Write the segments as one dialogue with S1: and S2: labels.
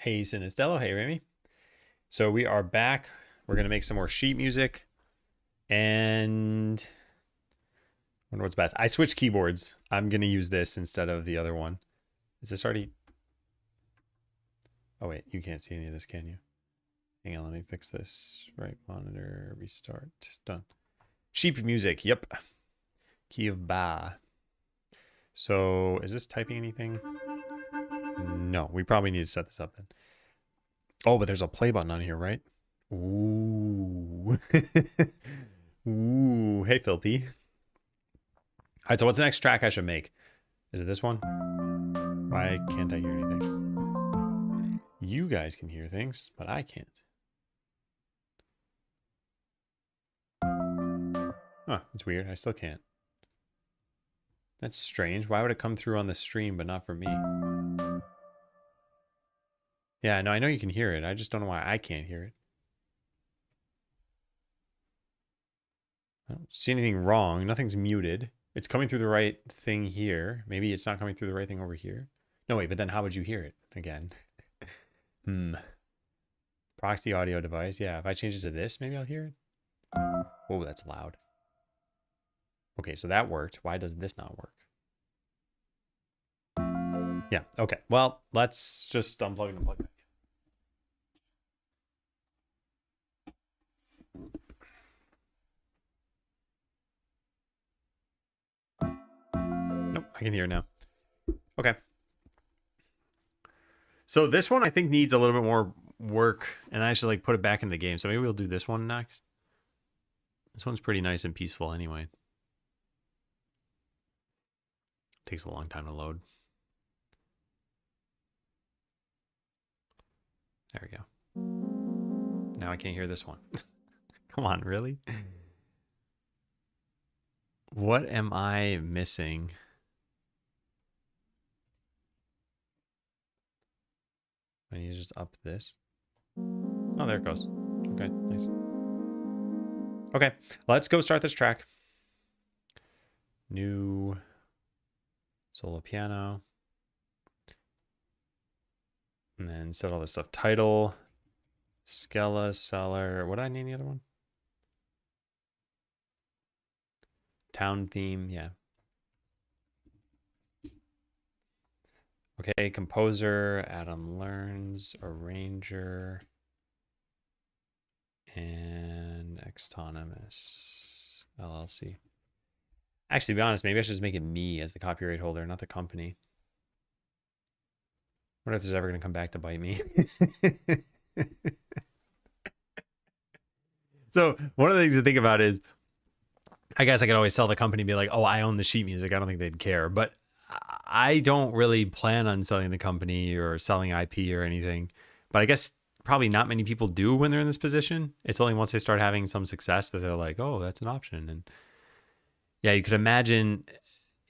S1: Hey, Sinistello. Hey, Remy. So we are back. We're going to make some more sheet music. And I wonder what's best. I switched keyboards. I'm going to use this instead of the other one. Is this already... Oh, wait. You can't see any of this, can you? Hang on. Let me fix this. Right monitor. Restart. Done. Sheet music. Yep. Key of Ba. So is this typing anything? No. We probably need to set this up then. Oh, but there's a play button on here, right? Ooh. Ooh. Hey, Phil P. All right, so what's the next track I should make? Is it this one? Why can't I hear anything? You guys can hear things, but I can't. Huh, it's weird. I still can't. That's strange. Why would it come through on the stream, but not for me? Yeah, no, I know you can hear it. I just don't know why I can't hear it. I don't see anything wrong. Nothing's muted. It's coming through the right thing here. Maybe it's not coming through the right thing over here. No, wait, but then how would you hear it again? Proxy audio device. Yeah, if I change it to this, maybe I'll hear it. Oh, that's loud. Okay, so that worked. Why does this not work? Yeah, okay. Well, let's just unplug and unplug back. Nope, I can hear it now. Okay. So this one I think needs a little bit more work, and I should like put it back in the game. So maybe we'll do this one next. This one's pretty nice and peaceful anyway. Takes a long time to load. There we go. Now I can't hear this one. Come on, really? What am I missing? I need to just up this. Oh, there it goes. Okay, nice. Okay, let's go start this track. New solo piano. And then set all this stuff. Title, Skeleseller. What did I name the other one? Town theme, yeah. Okay, composer, Adam Learns, arranger, and Extonymous LLC. Actually, to be honest, maybe I should just make it me as the copyright holder, not the company. What if this is ever going to come back to bite me? So one of the things to think about is, I guess I could always sell the company and be like, oh, I own the sheet music. I don't think they'd care. But I don't really plan on selling the company or selling IP or anything. But I guess probably not many people do when they're in this position. It's only once they start having some success that they're like, oh, that's an option. And yeah, you could imagine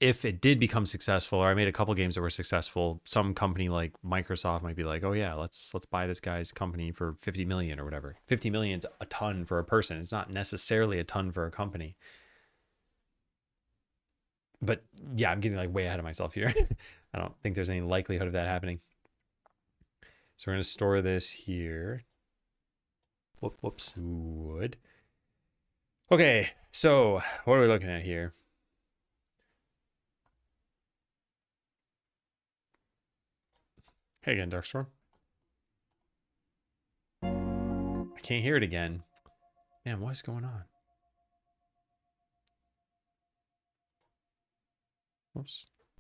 S1: if it did become successful, or I made a couple games that were successful, some company like Microsoft might be like, oh yeah, let's buy this guy's company for 50 million or whatever. 50 million's a ton for a person. It's not necessarily a ton for a company. But yeah, I'm getting like way ahead of myself here. I don't think there's any likelihood of that happening. So we're going to store this here. Whoops. Wood. Okay, so what are we looking at here? Hey again, Darkstorm. I can't hear it again. Man, what is going on?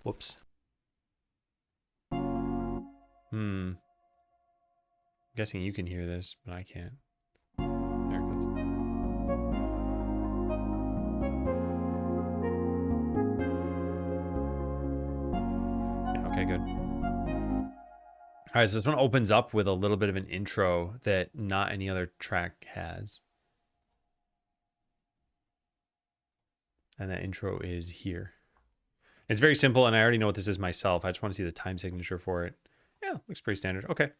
S1: Whoops. I'm guessing you can hear this, but I can't. There it goes. Yeah, okay, good. All right, so this one opens up with a little bit of an intro that not any other track has. And that intro is here. It's very simple, and I already know what this is myself. I just want to see the time signature for it. Yeah, looks pretty standard. Okay.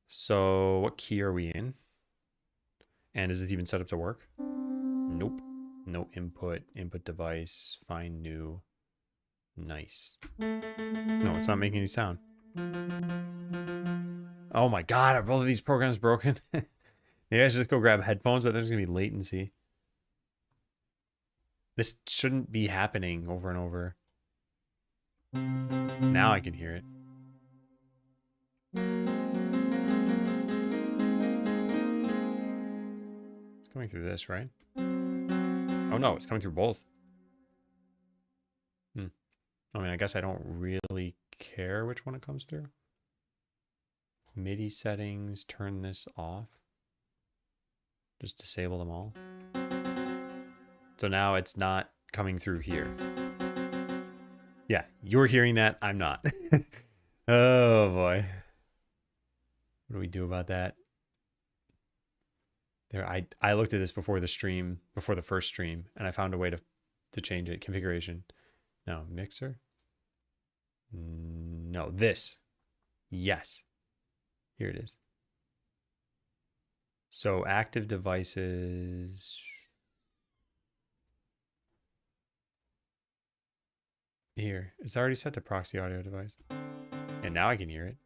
S1: So what key are we in? And is it even set up to work? Nope. No input. Input device. Find new. Nice. No, it's not making any sound. Oh my God, are both of these programs broken? Maybe I should just go grab headphones, but there's going to be latency. This shouldn't be happening over and over. Now I can hear it. It's coming through this, right? Oh no, it's coming through both. I mean, I guess I don't really care which one it comes through. MIDI settings, turn this off. Just disable them all. So now it's not coming through here. Yeah, you're hearing that. I'm not. Oh boy. What do we do about that? There, I looked at this before the stream, before the first stream, and I found a way to change it. Configuration. No, mixer. No, this. Yes. Here it is. So active devices. Here. It's already set to proxy audio device. And now I can hear it.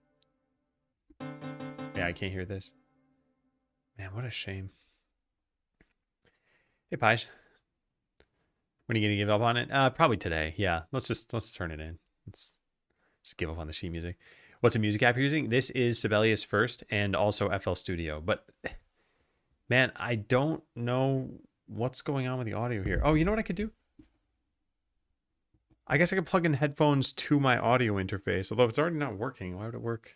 S1: Yeah, I can't hear this. Man, what a shame. Hey, Pige. When are you gonna give up on it? Probably today. Yeah, let's turn it in. Let's just give up on the sheet music. What's a music app you're using? This is Sibelius First and also FL Studio. But man, I don't know what's going on with the audio here. Oh, you know what I could do? I guess I could plug in headphones to my audio interface. Although it's already not working, why would it work?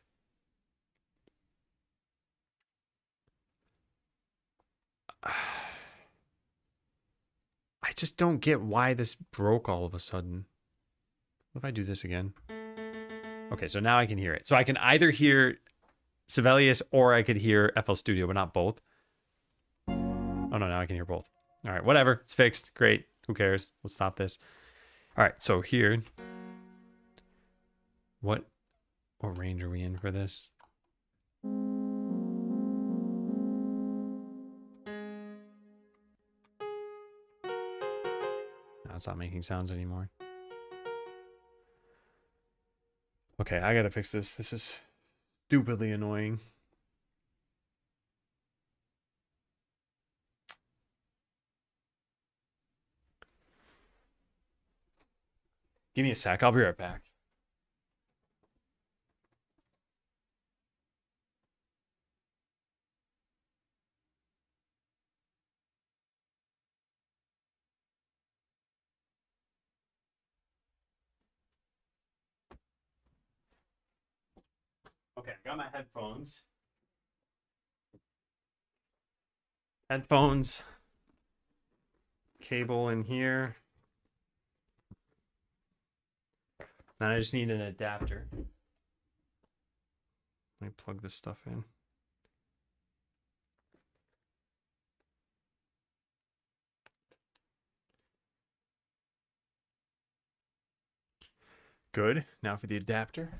S1: I just don't get why this broke all of a sudden. What if I do this again? Okay, so now I can hear it. So I can either hear Sibelius or I could hear FL Studio, but not both. Oh no, now I can hear both. All right, whatever. It's fixed. Great. Who cares? Let's stop this. All right, so here. What range are we in for this? No, it's not making sounds anymore. Okay, I gotta fix this. This is stupidly annoying. Give me a sec. I'll be right back. Okay, I got my headphones. Headphones. Cable in here. Then I just need an adapter. Let me plug this stuff in. Good. Now for the adapter.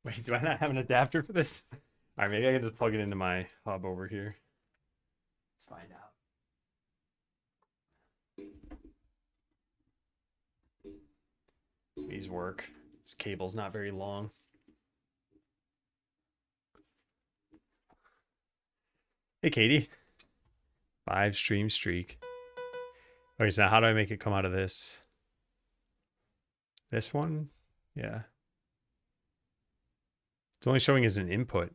S1: Wait, do I not have an adapter for this? All right, maybe I can just plug it into my hub over here. Let's find out. These work. This cable's not very long. Hey, Katie. 5 stream streak. Okay, so now how do I make it come out of this? This one? Yeah. It's only showing as an input.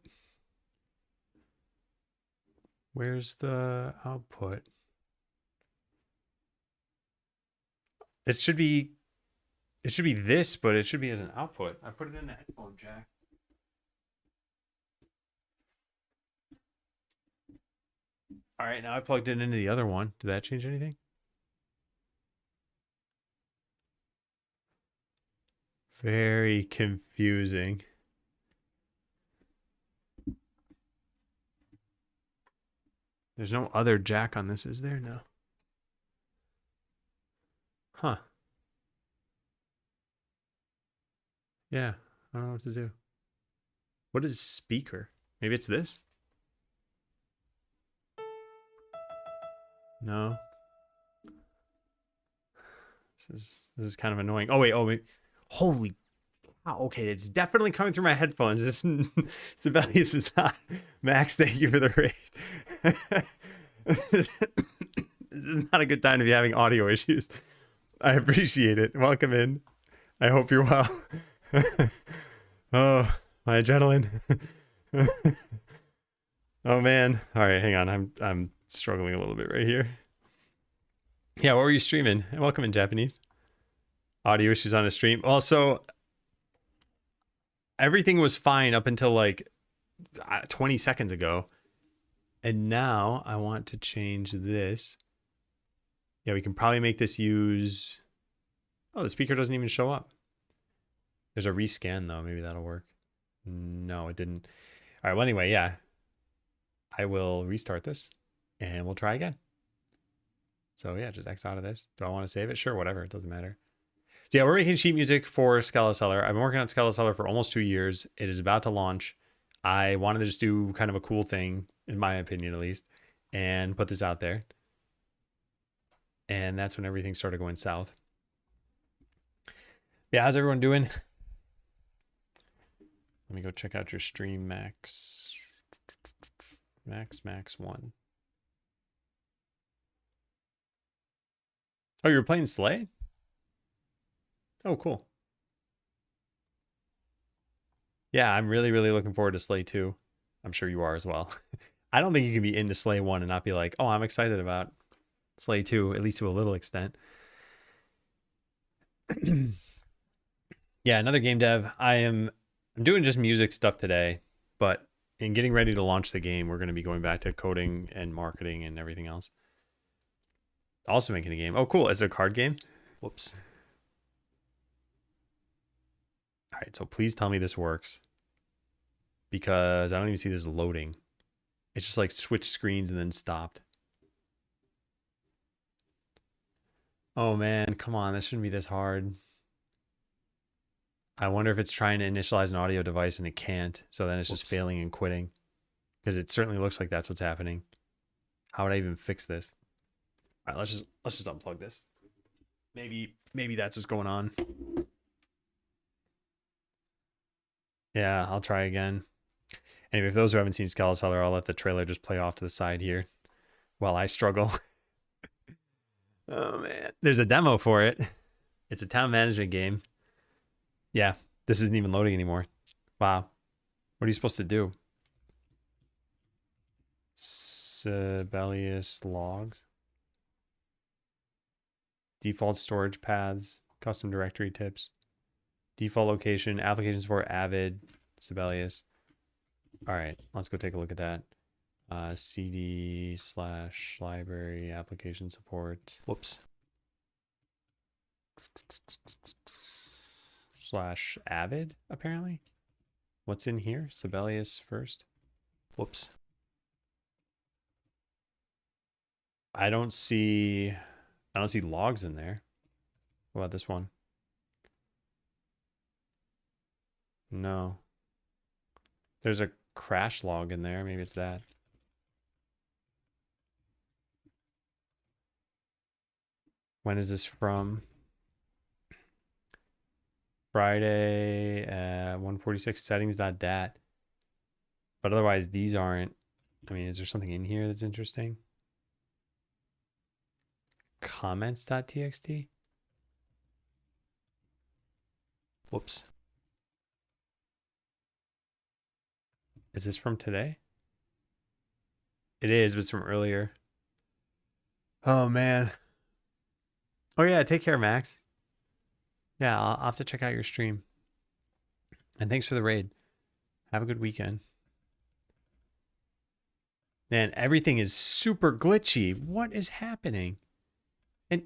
S1: Where's the output? It should be this, but it should be as an output. I put it in the headphone jack. All right, now I plugged it into the other one. Did that change anything? Very confusing. There's no other jack on this, is there? No. Huh. Yeah, I don't know what to do. What is speaker? Maybe it's this? No. This is kind of annoying. Oh wait. Holy cow. Okay, it's definitely coming through my headphones. This Sibelius is not. Max, thank you for the raid. This is not a good time to be having audio issues. I appreciate it. Welcome in. I hope you're well. Oh, my adrenaline. Oh man. All right, hang on. I'm struggling a little bit right here. Yeah, what were you streaming? Welcome in, Japanese. Audio issues on a stream. Also, everything was fine up until like 20 seconds ago. And now I want to change this. Yeah, we can probably make this use... Oh, the speaker doesn't even show up. There's a rescan though. Maybe that'll work. No, it didn't. All right, well anyway, yeah. I will restart this and we'll try again. So yeah, just X out of this. Do I want to save it? Sure, whatever. It doesn't matter. So yeah, we're making sheet music for Skeleseller. I've been working on Skeleseller for almost 2 years. It is about to launch. I wanted to just do kind of a cool thing, in my opinion at least, and put this out there. And that's when everything started going south. Yeah, how's everyone doing? Let me go check out your stream, Max. Max 1. Oh, you were playing Slay? Oh, cool. Yeah, I'm really looking forward to Slay 2. I'm sure you are as well. I don't think you can be into Slay 1 and not be like, oh, I'm excited about Slay 2, at least to a little extent. Yeah, another game dev. I'm doing just music stuff today, but in getting ready to launch the game, we're going to be going back to coding and marketing and everything else. Also making a game. Oh, cool. Is it a card game? Whoops. All right, so please tell me this works, because I don't even see this loading. It's just like switched screens and then stopped. Oh man, come on. This shouldn't be this hard. I wonder if it's trying to initialize an audio device and it can't. So then it's just failing and quitting, because it certainly looks like that's what's happening. How would I even fix this? All right, let's just unplug this. Maybe that's what's going on. Yeah, I'll try again. Anyway, for those who haven't seen Skeleseller, I'll let the trailer just play off to the side here while I struggle. Oh man, there's a demo for it. It's a town management game. Yeah, this isn't even loading anymore. Wow. What are you supposed to do? Sibelius logs. Default storage paths. Custom directory tips. Default location. Applications for Avid. Sibelius. All right, let's go take a look at that. CD/library application support. Whoops. /Avid, apparently. What's in here? Sibelius first. Whoops. I don't see logs in there. What about this one? No. There's a crash log in there. Maybe it's that. When is this from? Friday, 146 settings.dat. But otherwise, these aren't. I mean, is there something in here that's interesting? Comments.txt. Whoops. Is this from today? It is, but it's from earlier. Oh, man. Oh, yeah. Take care, Max. Yeah, I'll have to check out your stream. And thanks for the raid. Have a good weekend. Man, everything is super glitchy. What is happening? And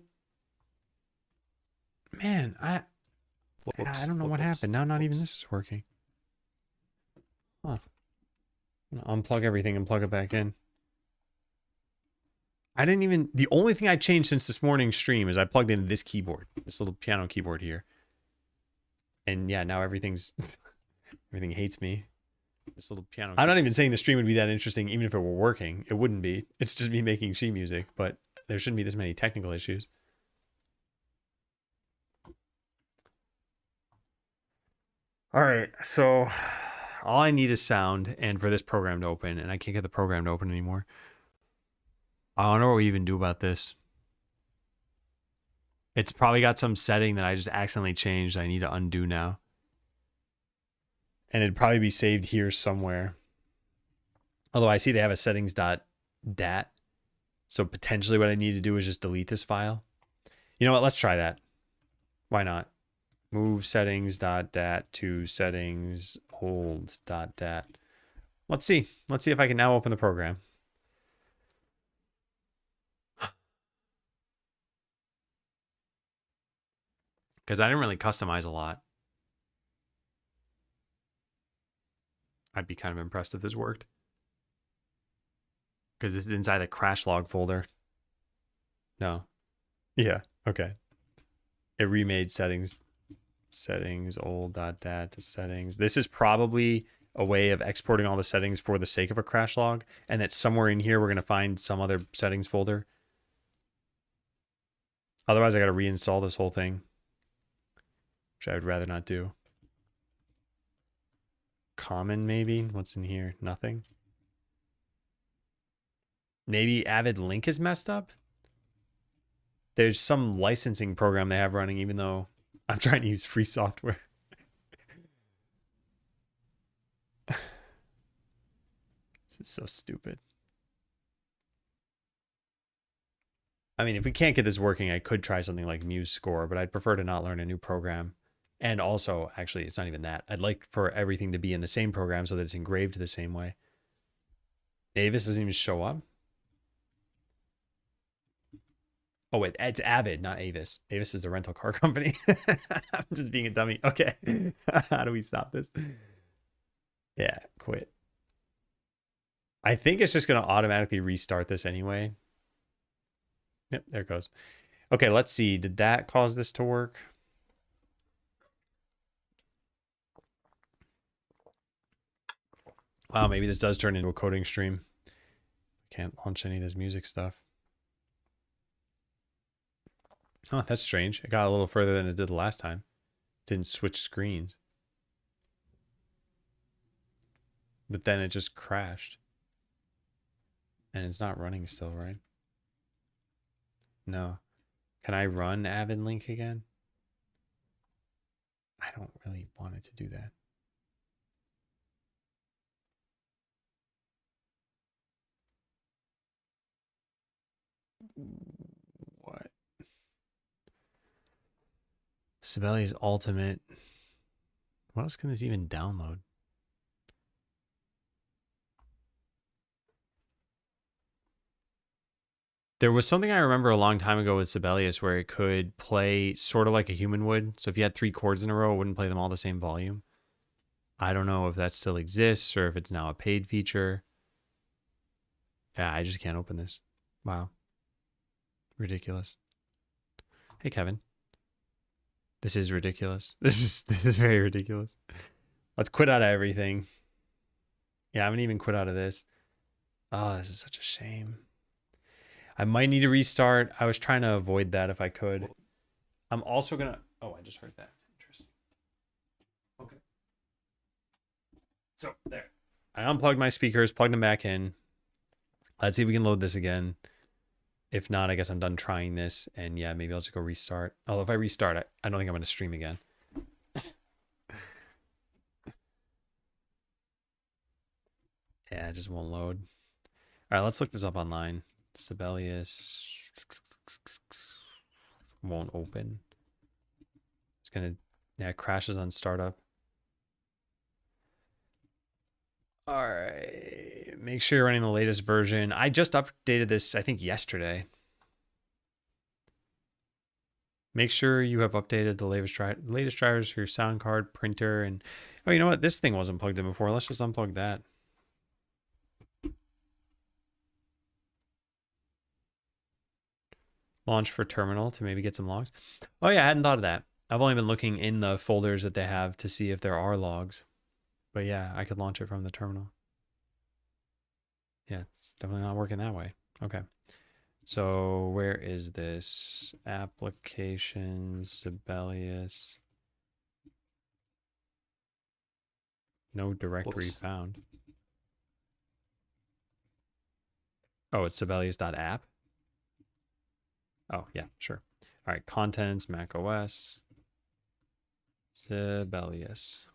S1: man, I don't know what happened. Now not even this is working. Huh. I'm gonna unplug everything and plug it back in. I didn't even... The only thing I changed since this morning's stream is I plugged in this keyboard. This little piano keyboard here. And yeah, now everything's... everything hates me. This little piano. I'm not even saying the stream would be that interesting even if it were working. It wouldn't be. It's just me making sheet music, but there shouldn't be this many technical issues. All right, so all I need is sound and for this program to open, and I can't get the program to open anymore. I don't know what we even do about this. It's probably got some setting that I just accidentally changed. I need to undo now. And it'd probably be saved here somewhere. Although I see they have a settings.dat. So potentially what I need to do is just delete this file. You know what? Let's try that. Why not? Move settings.dat to settings old.dat. Let's see. Let's see if I can now open the program. Because I didn't really customize a lot. I'd be kind of impressed if this worked. Because it's inside the crash log folder. No. Yeah. Okay. It remade settings old.dat to settings. This is probably a way of exporting all the settings for the sake of a crash log, and that somewhere in here we're going to find some other settings folder. Otherwise I got to reinstall this whole thing, which I would rather not do. Common, maybe? What's in here? Nothing. Maybe Avid Link is messed up? There's some licensing program they have running, even though I'm trying to use free software. This is so stupid. I mean, if we can't get this working, I could try something like MuseScore, but I'd prefer to not learn a new program. And also, actually, it's not even that. I'd like for everything to be in the same program so that it's engraved the same way. Avis doesn't even show up. Oh, wait, it's Avid, not Avis. Avis is the rental car company. I'm just being a dummy. Okay. How do we stop this? Yeah, quit. I think it's just going to automatically restart this anyway. Yep, there it goes. Okay, let's see. Did that cause this to work? Wow, maybe this does turn into a coding stream. Can't launch any of this music stuff. Oh, that's strange. It got a little further than it did the last time. Didn't switch screens. But then it just crashed. And it's not running still, right? No. Can I run Avid Link again? I don't really want it to do that. What? Sibelius Ultimate. What else can this even download? There was something I remember a long time ago with Sibelius where it could play sort of like a human would. So if you had 3 chords in a row, it wouldn't play them all the same volume. I don't know if that still exists or if it's now a paid feature. Yeah, I just can't open this. Wow. Ridiculous. Hey, Kevin. This is ridiculous. This is very ridiculous. Let's quit out of everything. Yeah, I haven't even quit out of this. Oh, this is such a shame. I might need to restart. I was trying to avoid that if I could. I'm also gonna... Oh, I just heard that. Interesting. Okay. So, there. I unplugged my speakers, plugged them back in. Let's see if we can load this again. If not, I guess I'm done trying this. And yeah, maybe I'll just go restart. Although if I restart, I don't think I'm going to stream again. Yeah, it just won't load. All right, let's look this up online. Sibelius won't open. It's going to... Yeah, it crashes on startup. All right. Make sure you're running the latest version. I just updated this, I think, yesterday. Make sure you have updated the latest drivers for your sound card, printer, and... Oh, you know what? This thing wasn't plugged in before. Let's just unplug that. Launch for terminal to maybe get some logs. Oh, yeah, I hadn't thought of that. I've only been looking in the folders that they have to see if there are logs. But yeah, I could launch it from the terminal. Yeah, it's definitely not working that way. Okay. So where is this? Application, Sibelius. No directory
S2: Whoops.
S1: found. Oh, it's Sibelius.app. Oh, yeah, sure. All right, contents, Mac OS, Sibelius.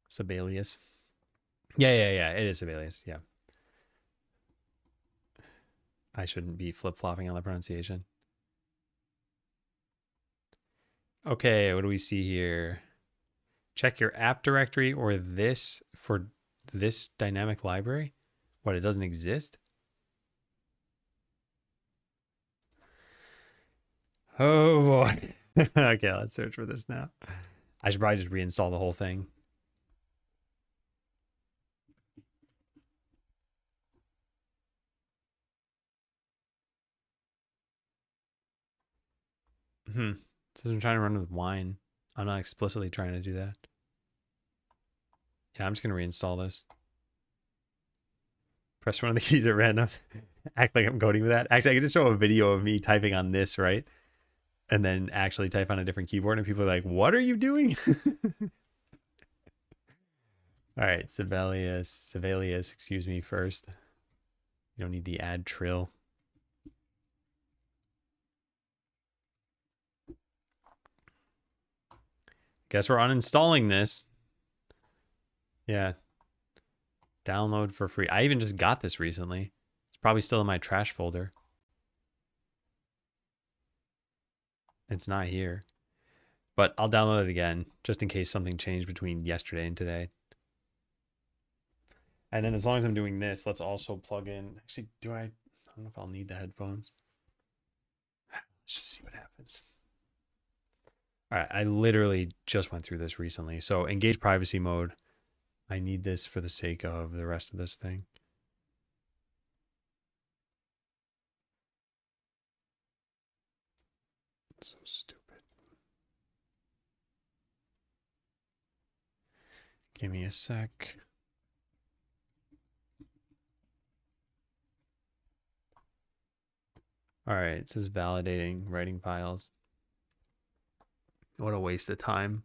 S1: Sibelius. Yeah. It is Sibelius. Yeah. I shouldn't be flip-flopping on the pronunciation. Okay, what do we see here? Check your app directory or this for this dynamic library. What, it doesn't exist? Oh boy. Okay, let's search for this now. I should probably just reinstall the whole thing. So I'm trying to run with wine. I'm not explicitly trying to do that. Yeah, I'm just gonna reinstall this. Press one of the keys at random. Act like I'm coding with that. Actually, I can just show a video of me typing on this, right? And then actually type on a different keyboard, and people are like, "What are you doing?" All right, Sibelius, excuse me first. You don't need the add trill. Guess we're uninstalling this. Yeah. Download for free. I even just got this recently. It's probably still in my trash folder. It's not here. But I'll download it again, just in case something changed between yesterday and today. And then as long as I'm doing this, let's also plug in. Actually, I don't know if I'll need the headphones. Let's just see what happens. All right, I literally just went through this recently. So engage privacy mode. I need this for the sake of the rest of this thing. It's so stupid. Give me a sec. All right, it says validating writing files. What a waste of time.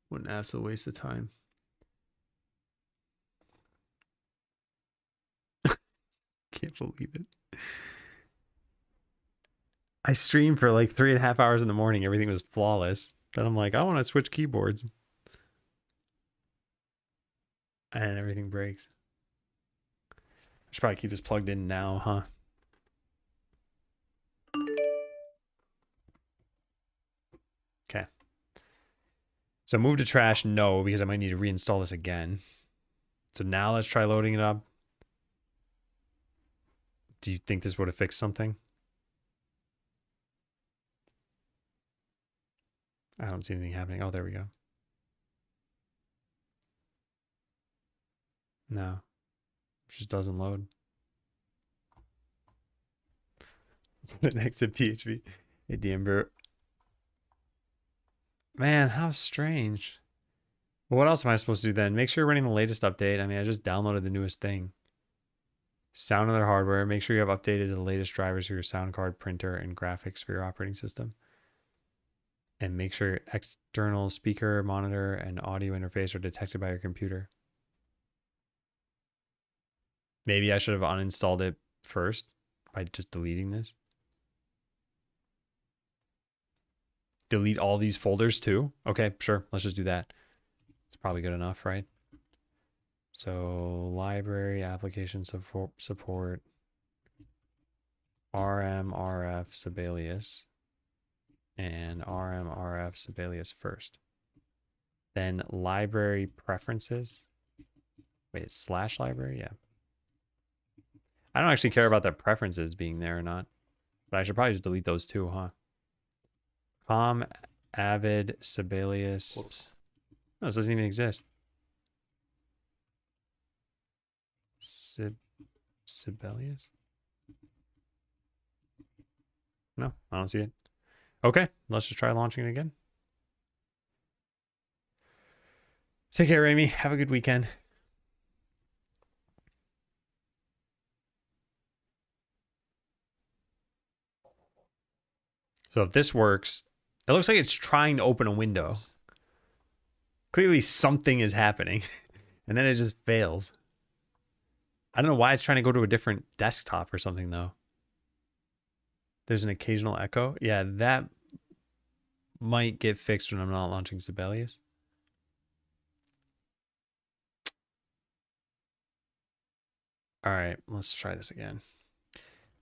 S1: What an absolute waste of time. Can't believe it. I streamed for like 3.5 hours in the morning. Everything was flawless. Then I'm like, I want to switch keyboards. And everything breaks. I should probably keep this plugged in now, huh? Okay. So move to trash, no, because I might need to reinstall this again. So now let's try loading it up. Do you think this would have fixed something? I don't see anything happening. Oh, there we go. No. It just doesn't load. Put it next to PHP. Hey, D'Amber. Man, how strange. Well, what else am I supposed to do then? Make sure you're running the latest update. I mean, I just downloaded the newest thing. Sound on their hardware. Make sure you have updated the latest drivers for your sound card, printer, and graphics for your operating system. And make sure your external speaker, monitor, and audio interface are detected by your computer. Maybe I should have uninstalled it first by just deleting this. Delete all these folders too? Okay, sure. Let's just do that. It's probably good enough, right? So library, application support, RMRF Sibelius, and RMRF Sibelius first. Then library preferences. Wait, slash library? Yeah. I don't actually care about the preferences being there or not. But I should probably just delete those too, huh? Avid Sibelius.
S2: Whoops.
S1: No, this doesn't even exist. Sibelius? No, I don't see it. Okay, let's just try launching it again. Take care, Amy. Have a good weekend. So if this works, it looks like it's trying to open a window. Clearly something is happening. And then it just fails. I don't know why it's trying to go to a different desktop or something, though. There's an occasional echo. Yeah, that might get fixed when I'm not launching Sibelius. All right, let's try this again.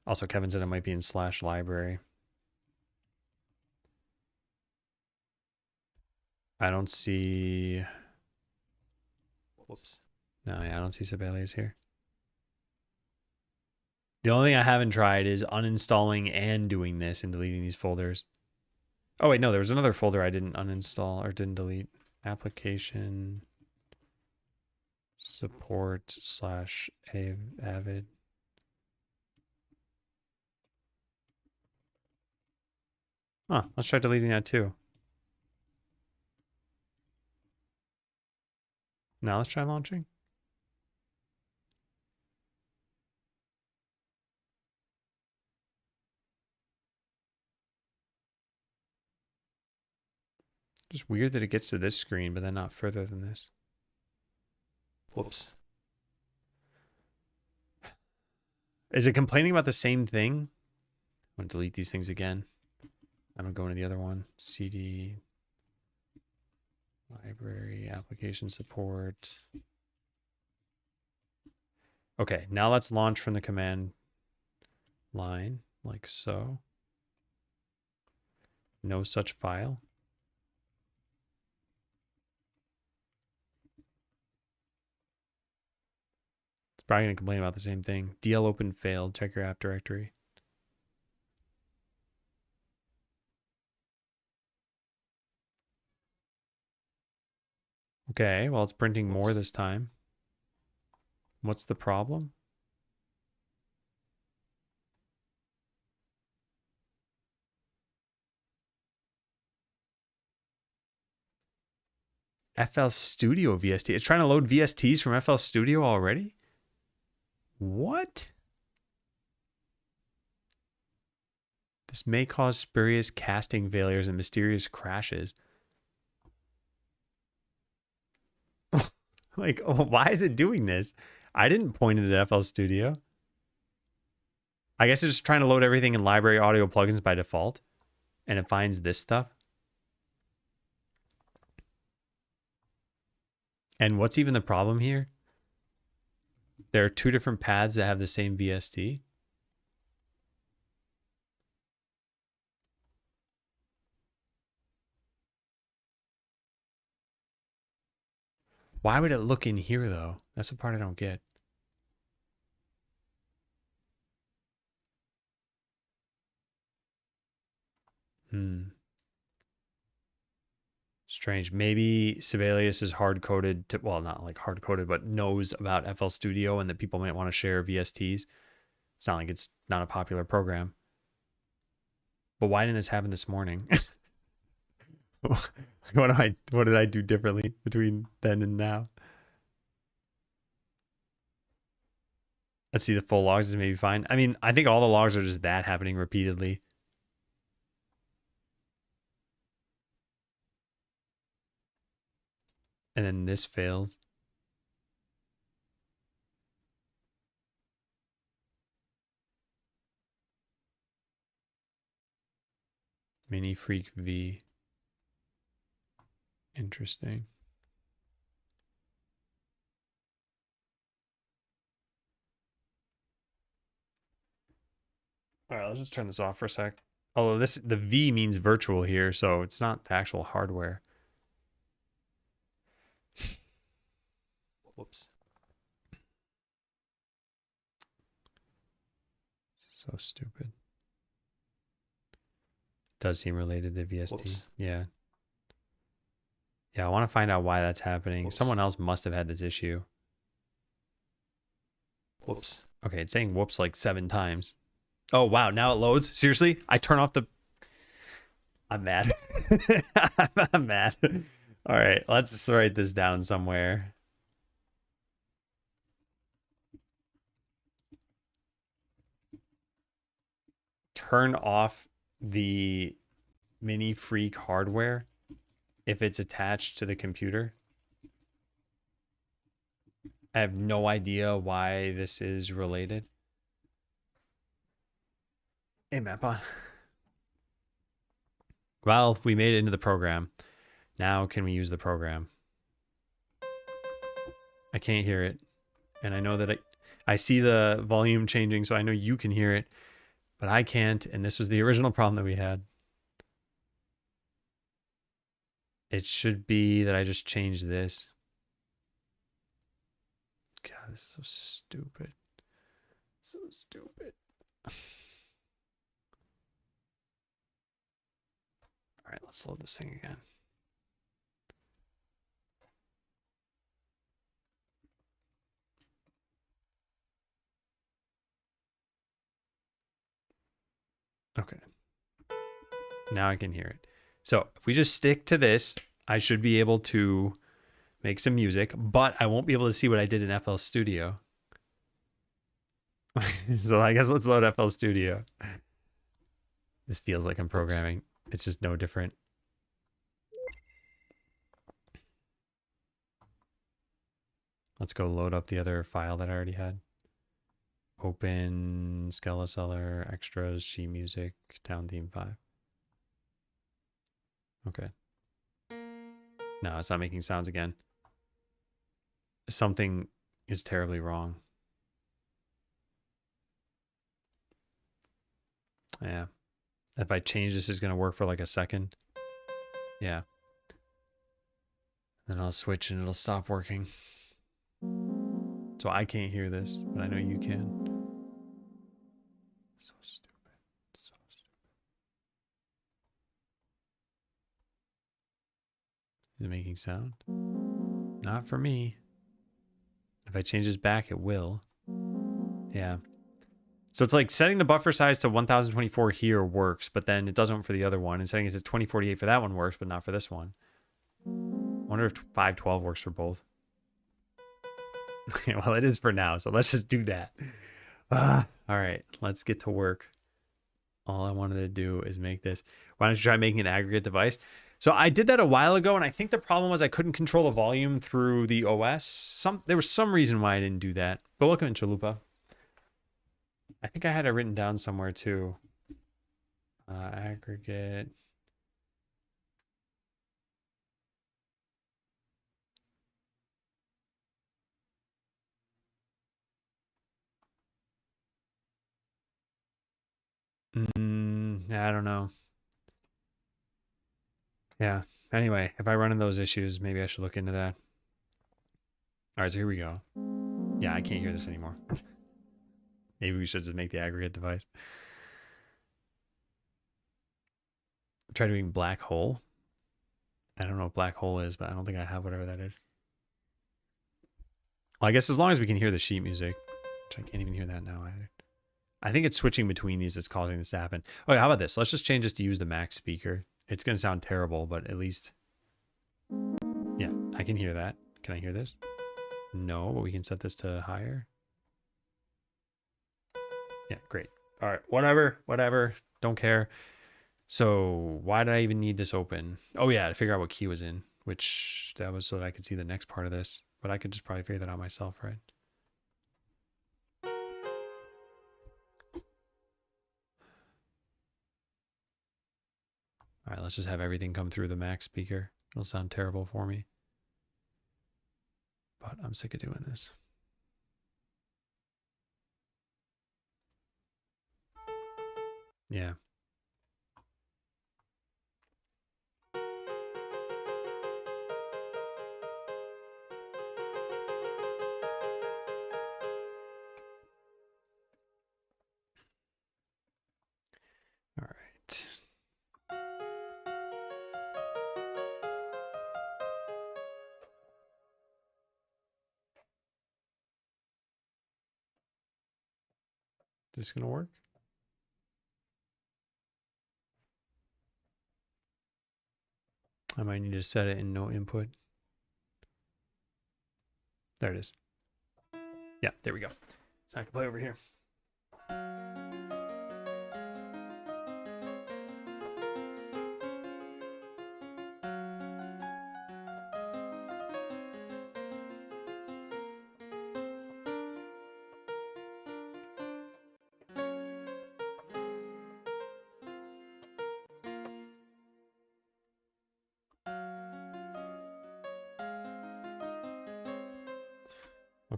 S1: Also, Kevin said it might be in /library. I don't see... Whoops. No, yeah, I don't see Sibelius here. The only thing I haven't tried is uninstalling and doing this and deleting these folders. Oh, wait, no, there was another folder I didn't uninstall or didn't delete. Application support /avid. Huh, let's try deleting that too. Now let's try launching. Just weird that it gets to this screen, but then not further than this. Whoops. Is it complaining about the same thing? I'm going to delete these things again. I don't go into the other one. CD, library, application support. Okay, now let's launch from the command line, like so. No such file. It's probably going to complain about the same thing. DL open failed. Check your app directory. Okay, well, it's printing more this time. What's the problem? FL Studio VST. It's trying to load VSTs from FL Studio already? What? This may cause spurious casting failures and mysterious crashes. Like, oh, why is it doing this? I didn't point it at FL Studio. I guess it's just trying to load everything in library audio plugins by default. And it finds this stuff. And what's even the problem here? There are two different paths that have the same VST. Why would it look in here, though? That's the part I don't get. Strange. Maybe Sibelius is hard-coded to, well, not like hard-coded, but knows about FL Studio and that people might want to share VSTs. It's not like it's not a popular program. But why didn't this happen this morning? What did I do differently between then and now? Let's see, the full logs is maybe fine. I mean, I think all the logs are just that happening repeatedly. And then this fails. Mini Freak V. Interesting. All right, let's just turn this off for a sec. Although the V means virtual here, so it's not the actual hardware. Whoops. So stupid. Does seem related to VST. Whoops. Yeah. Yeah, I want to find out why that's happening. Whoops. Someone else must have had this issue. Whoops. Okay, it's saying whoops like 7 times. Oh, wow. Now it loads. Seriously? I turn off the... I'm mad. I'm mad. All right, let's write this down somewhere. Turn off the Mini Freak hardware if it's attached to the computer. I have no idea why this is related. Hey, Mapon. Well, we made it into the program. Now can we use the program? I can't hear it. And I know that I see the volume changing, so I know you can hear it, but I can't. And this was the original problem that we had. It should be that I just changed this. God, this is so stupid. So stupid. All right, let's load this thing again. Okay. Now I can hear it. So if we just stick to this, I should be able to make some music, but I won't be able to see what I did in FL Studio. So I guess let's load FL Studio. This feels like I'm programming. It's just no different. Let's go load up the other file that I already had. Open Skeleseller, extras, sheet music, town theme 5. Okay. No, it's not making sounds again. Something is terribly wrong. Yeah. If I change this, it's going to work for like a second. Yeah. Then I'll switch and it'll stop working. So I can't hear this, but I know you can. So stupid. So stupid. Is it making sound? Not for me. If I change this back, it will. Yeah. So it's like setting the buffer size to 1024 here works, but then it doesn't for the other one. And setting it to 2048 for that one works, but not for this one. I wonder if 512 works for both. Well, it is for now, so let's just do that. All right, let's get to work. All I wanted to do is make this. Why don't you try making an aggregate device? So I did that a while ago, and I think the problem was I couldn't control the volume through the OS. There was some reason why I didn't do that. But welcome in, Chalupa. I think I had it written down somewhere too. Aggregate. I don't know. Yeah. Anyway, if I run into those issues, maybe I should look into that. All right, so here we go. Yeah, I can't hear this anymore. Maybe we should just make the aggregate device. Try doing black hole. I don't know what black hole is, but I don't think I have whatever that is. Well, I guess as long as we can hear the sheet music, which I can't even hear that now either. I think it's switching between these that's causing this to happen. Oh, yeah, how about this? Let's just change this to use the max speaker. It's going to sound terrible, but at least... Yeah, I can hear that. Can I hear this? No, but we can set this to higher. Yeah, great. All right, whatever. Don't care. So why did I even need this open? Oh, yeah, to figure out what key was in, which that was so that I could see the next part of this. But I could just probably figure that out myself, right? All right, let's just have everything come through the Mac speaker. It'll sound terrible for me. But I'm sick of doing this. Yeah. All right. Is this going to work? I might need to set it in no input. There it is. Yeah, there we go. So I can play over here.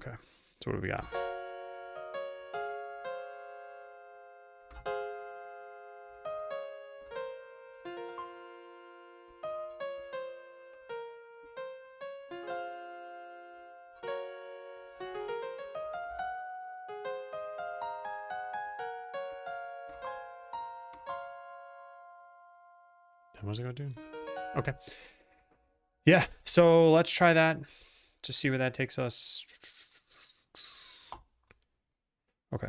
S1: Okay, so what do we got? How much I gotta do? Okay. Yeah, so let's try that. Just see where that takes us. Okay.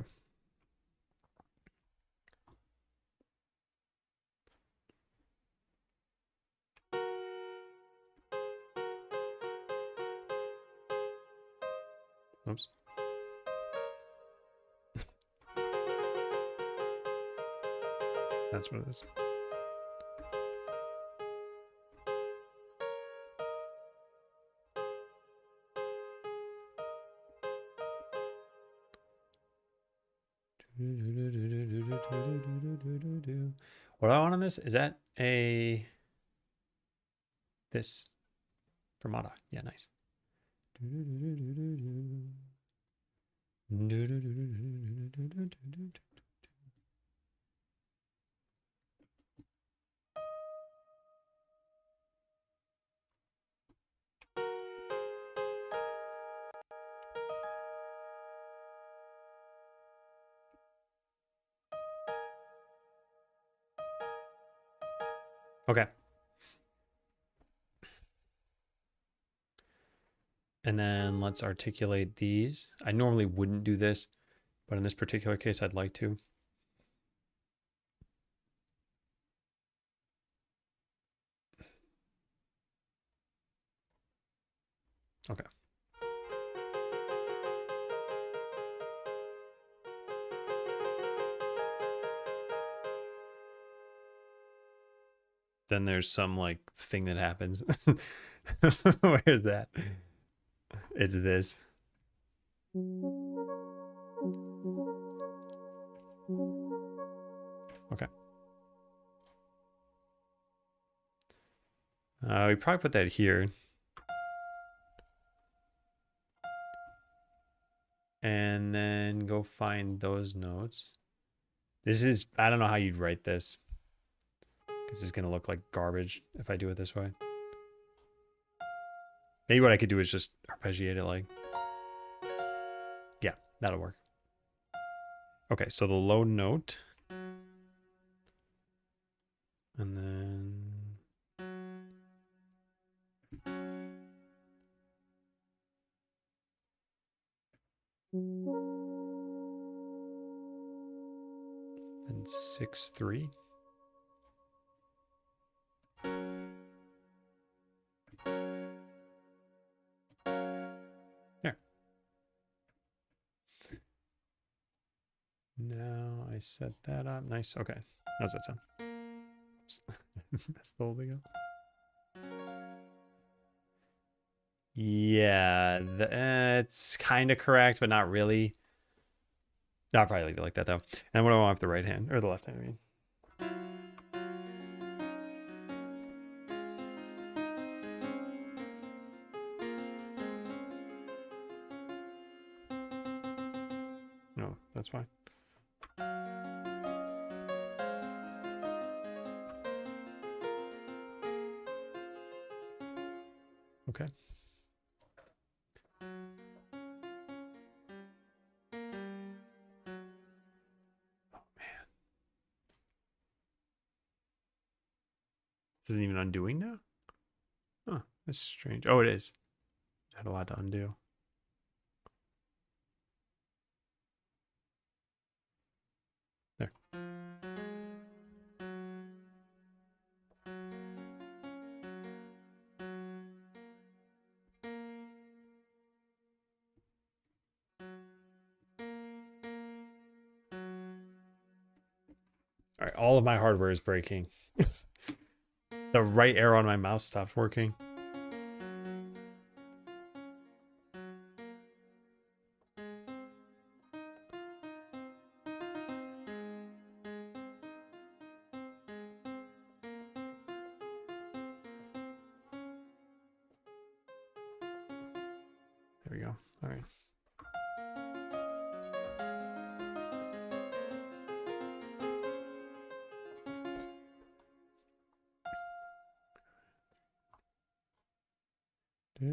S1: Oops. That's what it is. What do I want on this? Is that a this Fermata? Yeah, nice. Okay. And then let's articulate these. I normally wouldn't do this, but in this particular case, I'd like to. Okay. Then there's some like thing that happens. Where's that? It's this. Okay. We probably put that here. And then go find those notes. This is, I don't know how you'd write this, because it's going to look like garbage if I do it this way. Maybe what I could do is just arpeggiate it like, yeah, that'll work. Okay, so the low note. And then... and 6-3. There. Now I set that up. Nice. Okay. How's that sound? That's the whole thing. Yeah, it's kind of correct, but not really. I'll probably leave it like that though. And what do I want with the right hand or the left hand? I mean. No, that's fine. Okay. Oh man. Is it even undoing now? Huh, that's strange. Oh, it is. I had a lot to undo. There. All right, all of my hardware is breaking. The right arrow on my mouse stopped working. There we go. All right. Okay.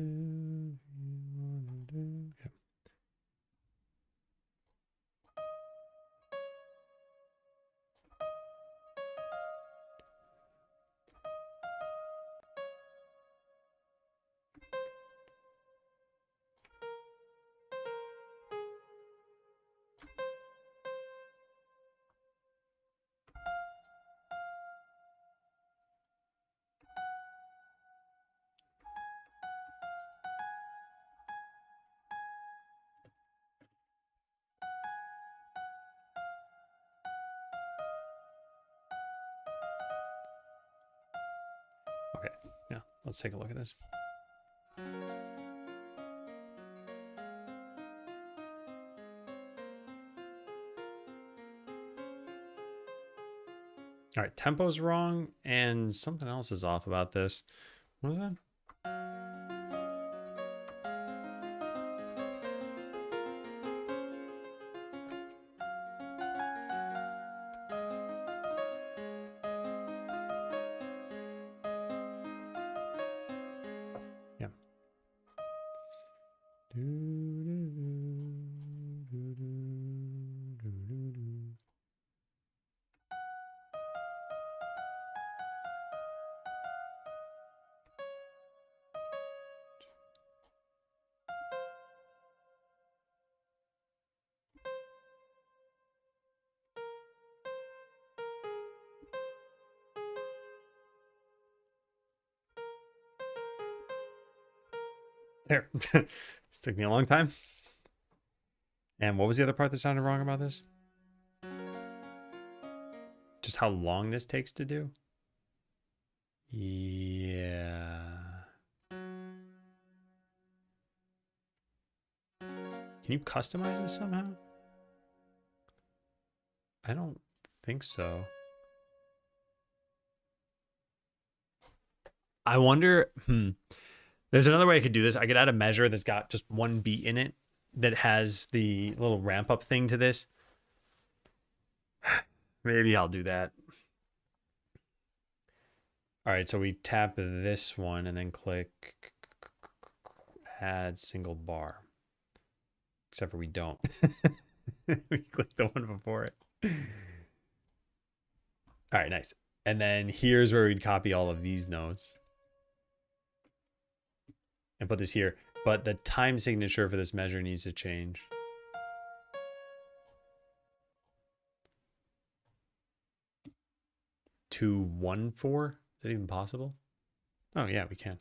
S1: Okay, yeah, let's take a look at this. All right, tempo's wrong, and something else is off about this. What was that? Yeah. There. This took me a long time. And what was the other part that sounded wrong about this? Just how long this takes to do? Yeah. Can you customize this somehow? I don't think so. I wonder, there's another way I could do this. I could add a measure that's got just one beat in it that has the little ramp up thing to this. Maybe I'll do that. All right, so we tap this one and then click add single bar. Except for we don't. We click the one before it. All right, nice. And then here's where we'd copy all of these notes and put this here. But the time signature for this measure needs to change. To 1-4? Is that even possible? Oh yeah, we can.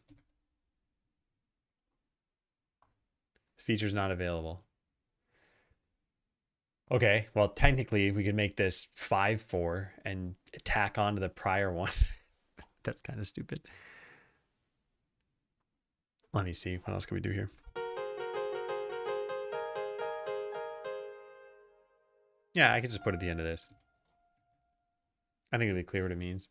S1: Feature's not available. Okay, well technically we could make this 5-4 and tack onto the prior one. That's kind of stupid. Let me see. What else can we do here? Yeah, I could just put it at the end of this. I think it'll be clear what it means.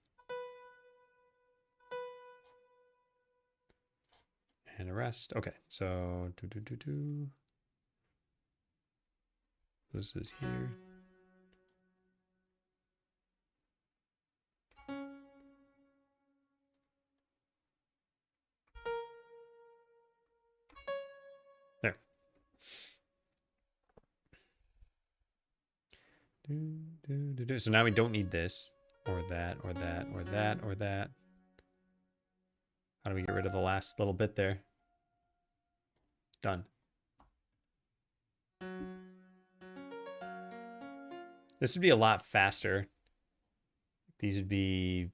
S1: And arrest. Okay, so this is here. There. So now we don't need this, or that, or that, or that, or that. How do we get rid of the last little bit there? Done. This would be a lot faster. These would be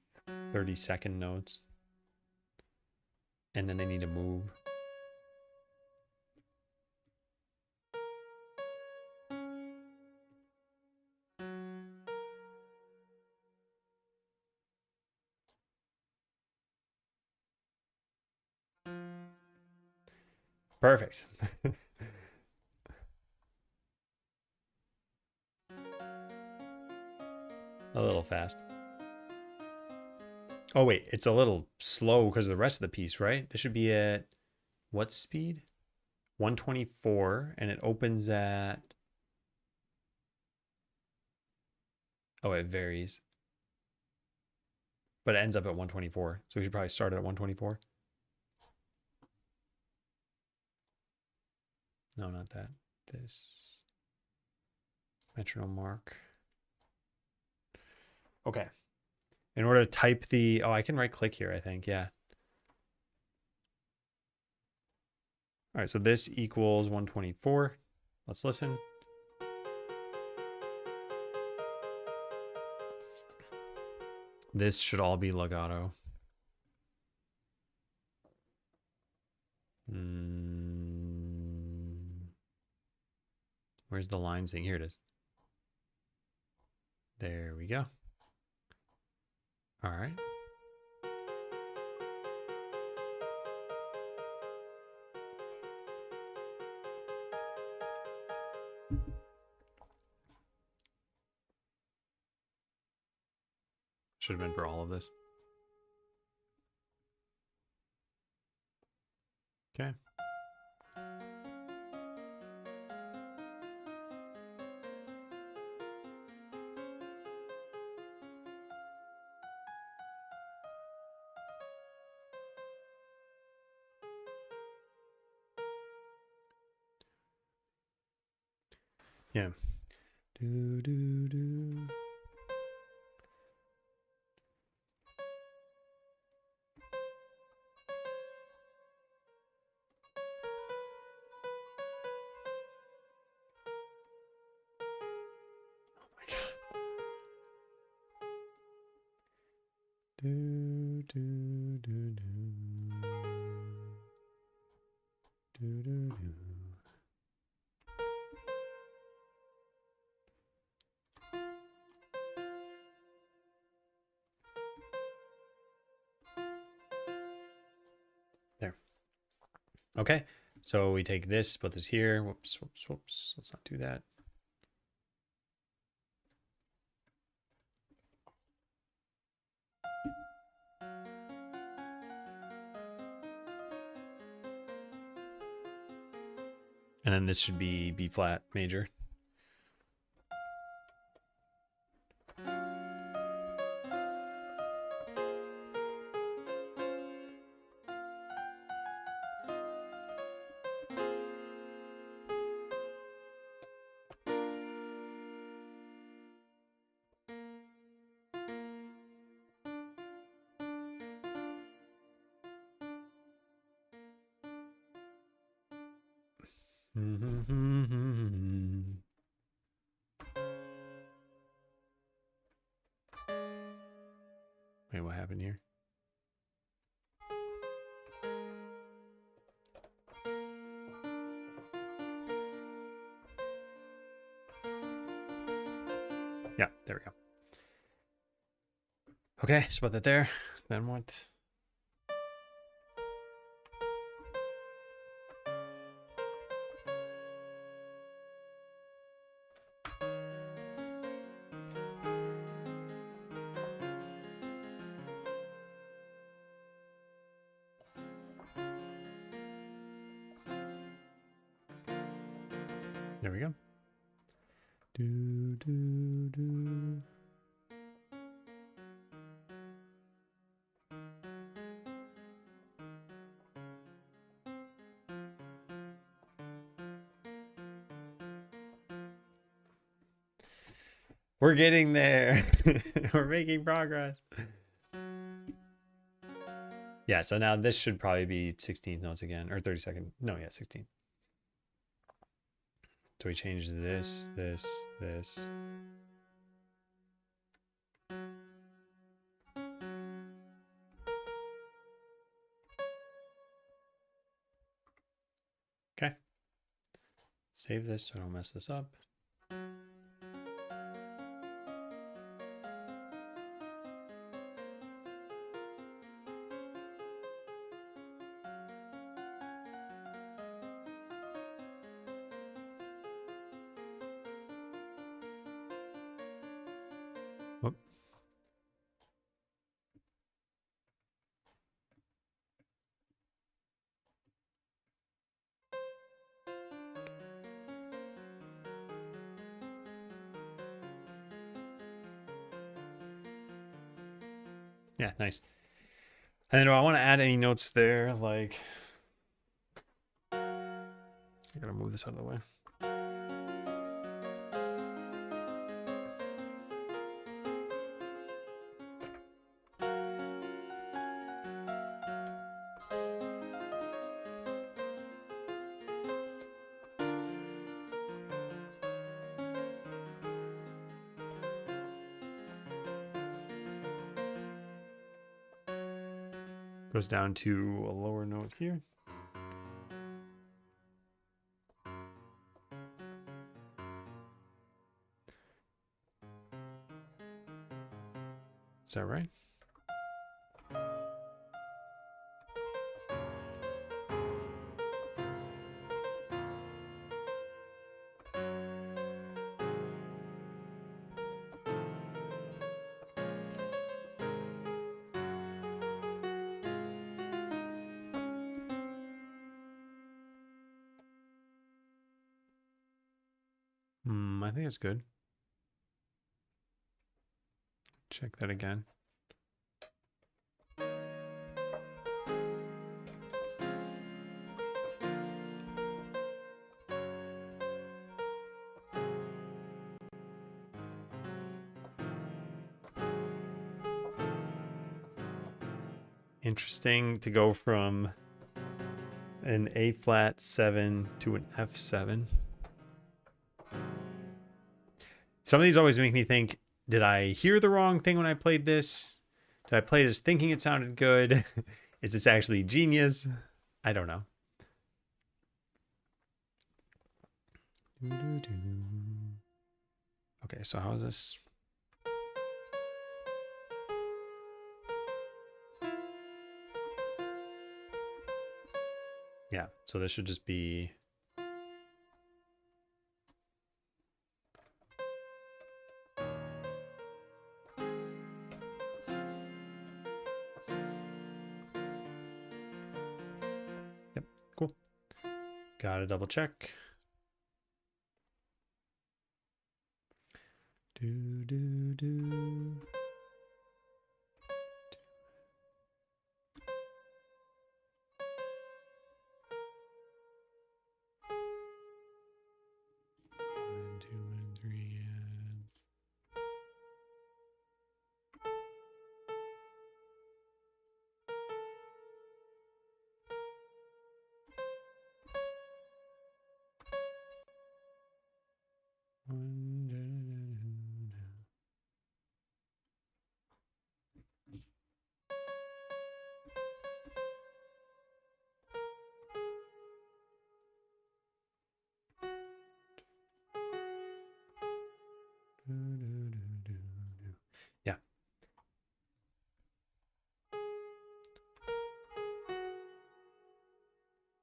S1: 30-second notes. And then they need to move. Perfect. A little fast. Oh, wait. It's a little slow because of the rest of the piece, right? This should be at what speed? 124. And it opens at... Oh, it varies. But it ends up at 124. So we should probably start at 124. No, not that. This metronome mark. Okay. In order to type the, oh, I can right click here, I think. Yeah. All right. So this equals 124. Let's listen. This should all be legato. Where's the lines thing? Here it is. There we go. All right. Should have been for all of this. Okay. Yeah. Do, do, do. Oh my God. Do, do, do, do. Do, do, do. There. Okay. So we take this, put this here. Whoops, whoops, whoops. Let's not do that. And then this should be B flat major. Wait, what happened here? Yeah, there we go. Okay, so put that there. Then what? There we go. Do, do, do. We're getting there. We're making progress. Yeah, so now this should probably be 16th notes again, or 32nd. No, yeah, 16th. So we change this, this, this. Okay. Save this so I don't mess this up. Whoop. Yeah, nice. And then do I want to add any notes there? Like, gotta move this out of the way. Goes down to a lower note here. Is that right? I think it's good. Check that again. Interesting to go from an A flat 7 to an F7. Some of these always make me think, did I hear the wrong thing when I played this? Did I play this thinking it sounded good? Is this actually genius? I don't know. Okay, so how is this? Yeah, so this should just be... Yep, cool. Gotta double check. Do. 1, 2, and 3, and... Yeah.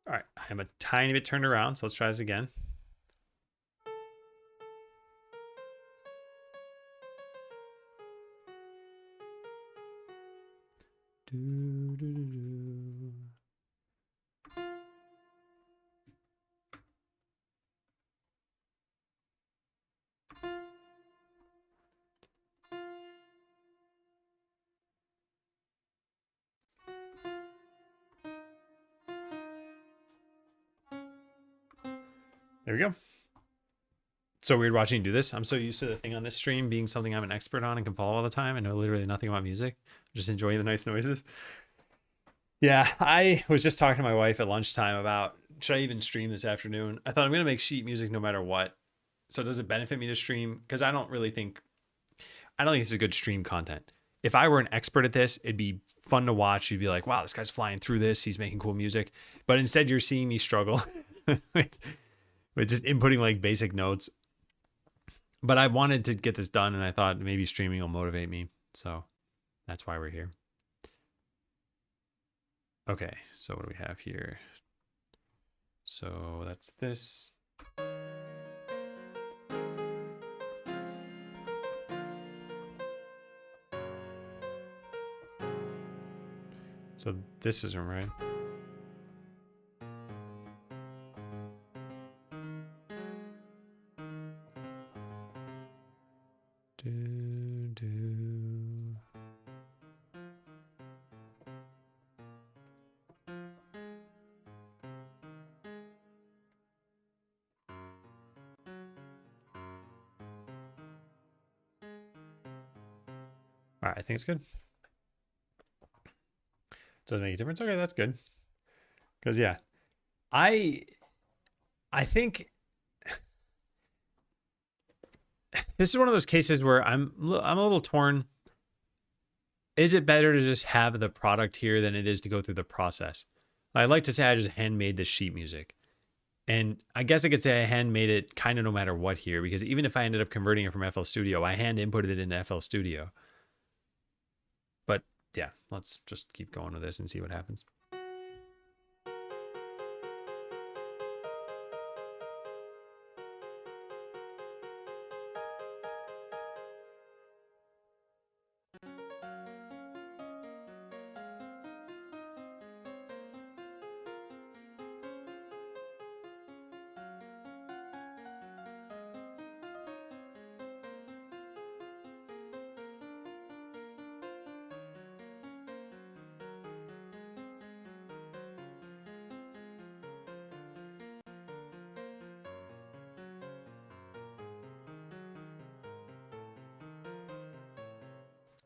S1: All right, I'm a tiny bit turned around, so let's try this again. There we go. So weird watching you do this. I'm so used to the thing on this stream being something I'm an expert on and can follow all the time. I know literally nothing about music. I'm just enjoying the nice noises. Yeah, I was just talking to my wife at lunchtime about, should I even stream this afternoon? I thought I'm going to make sheet music no matter what. So does it benefit me to stream? Because I don't think this is good stream content. If I were an expert at this, it'd be fun to watch. You'd be like, wow, this guy's flying through this. He's making cool music. But instead you're seeing me struggle with just inputting like basic notes. But I wanted to get this done, and I thought maybe streaming will motivate me. So that's why we're here. Okay, so what do we have here? So that's this. So this isn't right. All right, I think it's good. Doesn't make a difference. Okay, that's good. Because yeah, I think this is one of those cases where I'm a little torn. Is it better to just have the product here than it is to go through the process? I'd like to say I just handmade the sheet music. And I guess I could say I handmade it kind of no matter what here, because even if I ended up converting it from FL Studio, I hand inputted it into FL Studio. But yeah, let's just keep going with this and see what happens.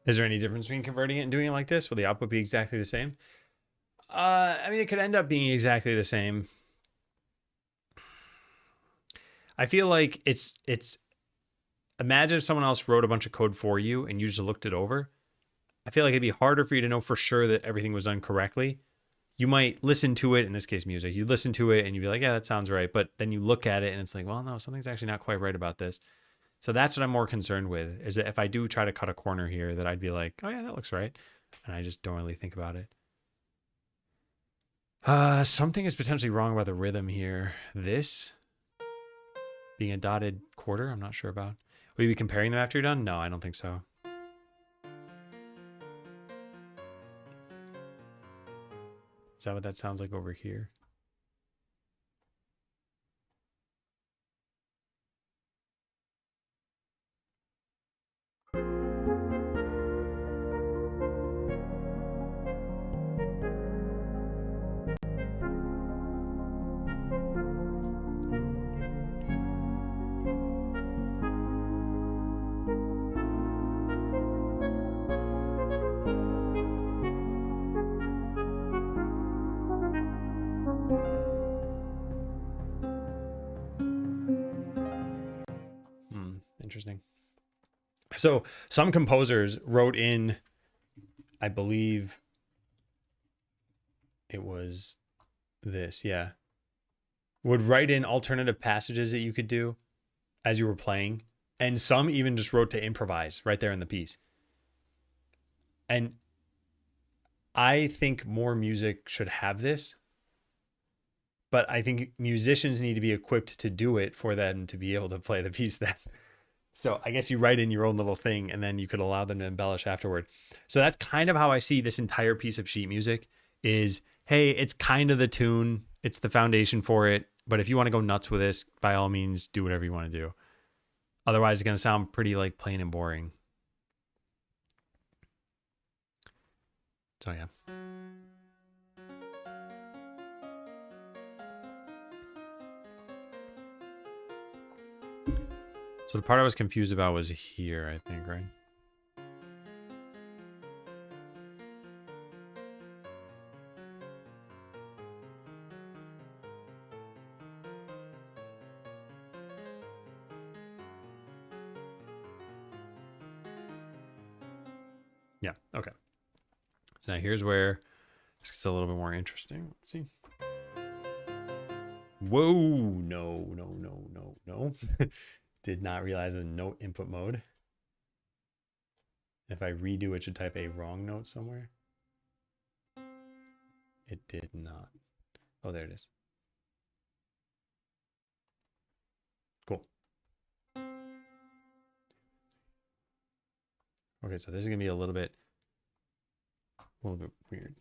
S1: Is there any difference between converting it and doing it like this? Will the output be exactly the same? I mean, it could end up being exactly the same. I feel like it's imagine if someone else wrote a bunch of code for you and you just looked it over. I feel like it'd be harder for you to know for sure that everything was done correctly. You might listen to it, in this case music, you listen to it and you'd be like, yeah, that sounds right. But then you look at it and it's like, well, no, something's actually not quite right about this. So that's what I'm more concerned with, is that if I do try to cut a corner here, that I'd be like, oh yeah, that looks right. And I just don't really think about it. Something is potentially wrong about the rhythm here. This being a dotted quarter, I'm not sure about. Will you be comparing them after you're done? No, I don't think so. Is that what that sounds like over here? Interesting. So some composers wrote in, I believe it was this, yeah, would write in alternative passages that you could do as you were playing. And some even just wrote to improvise right there in the piece. And I think more music should have this, but I think musicians need to be equipped to do it for them to be able to play the piece then. So I guess you write in your own little thing and then you could allow them to embellish afterward. So that's kind of how I see this entire piece of sheet music is, hey, it's kind of the tune. It's the foundation for it. But if you want to go nuts with this, by all means, do whatever you want to do. Otherwise, it's going to sound pretty like plain and boring. So yeah. So the part I was confused about was here, I think, right? Yeah, okay. So now here's where this gets a little bit more interesting. Let's see. Whoa, no. Did not realize a note input mode. If I redo it, should type a wrong note somewhere. It did not. Oh, there it is. Cool. Okay, so this is gonna be a little bit weird.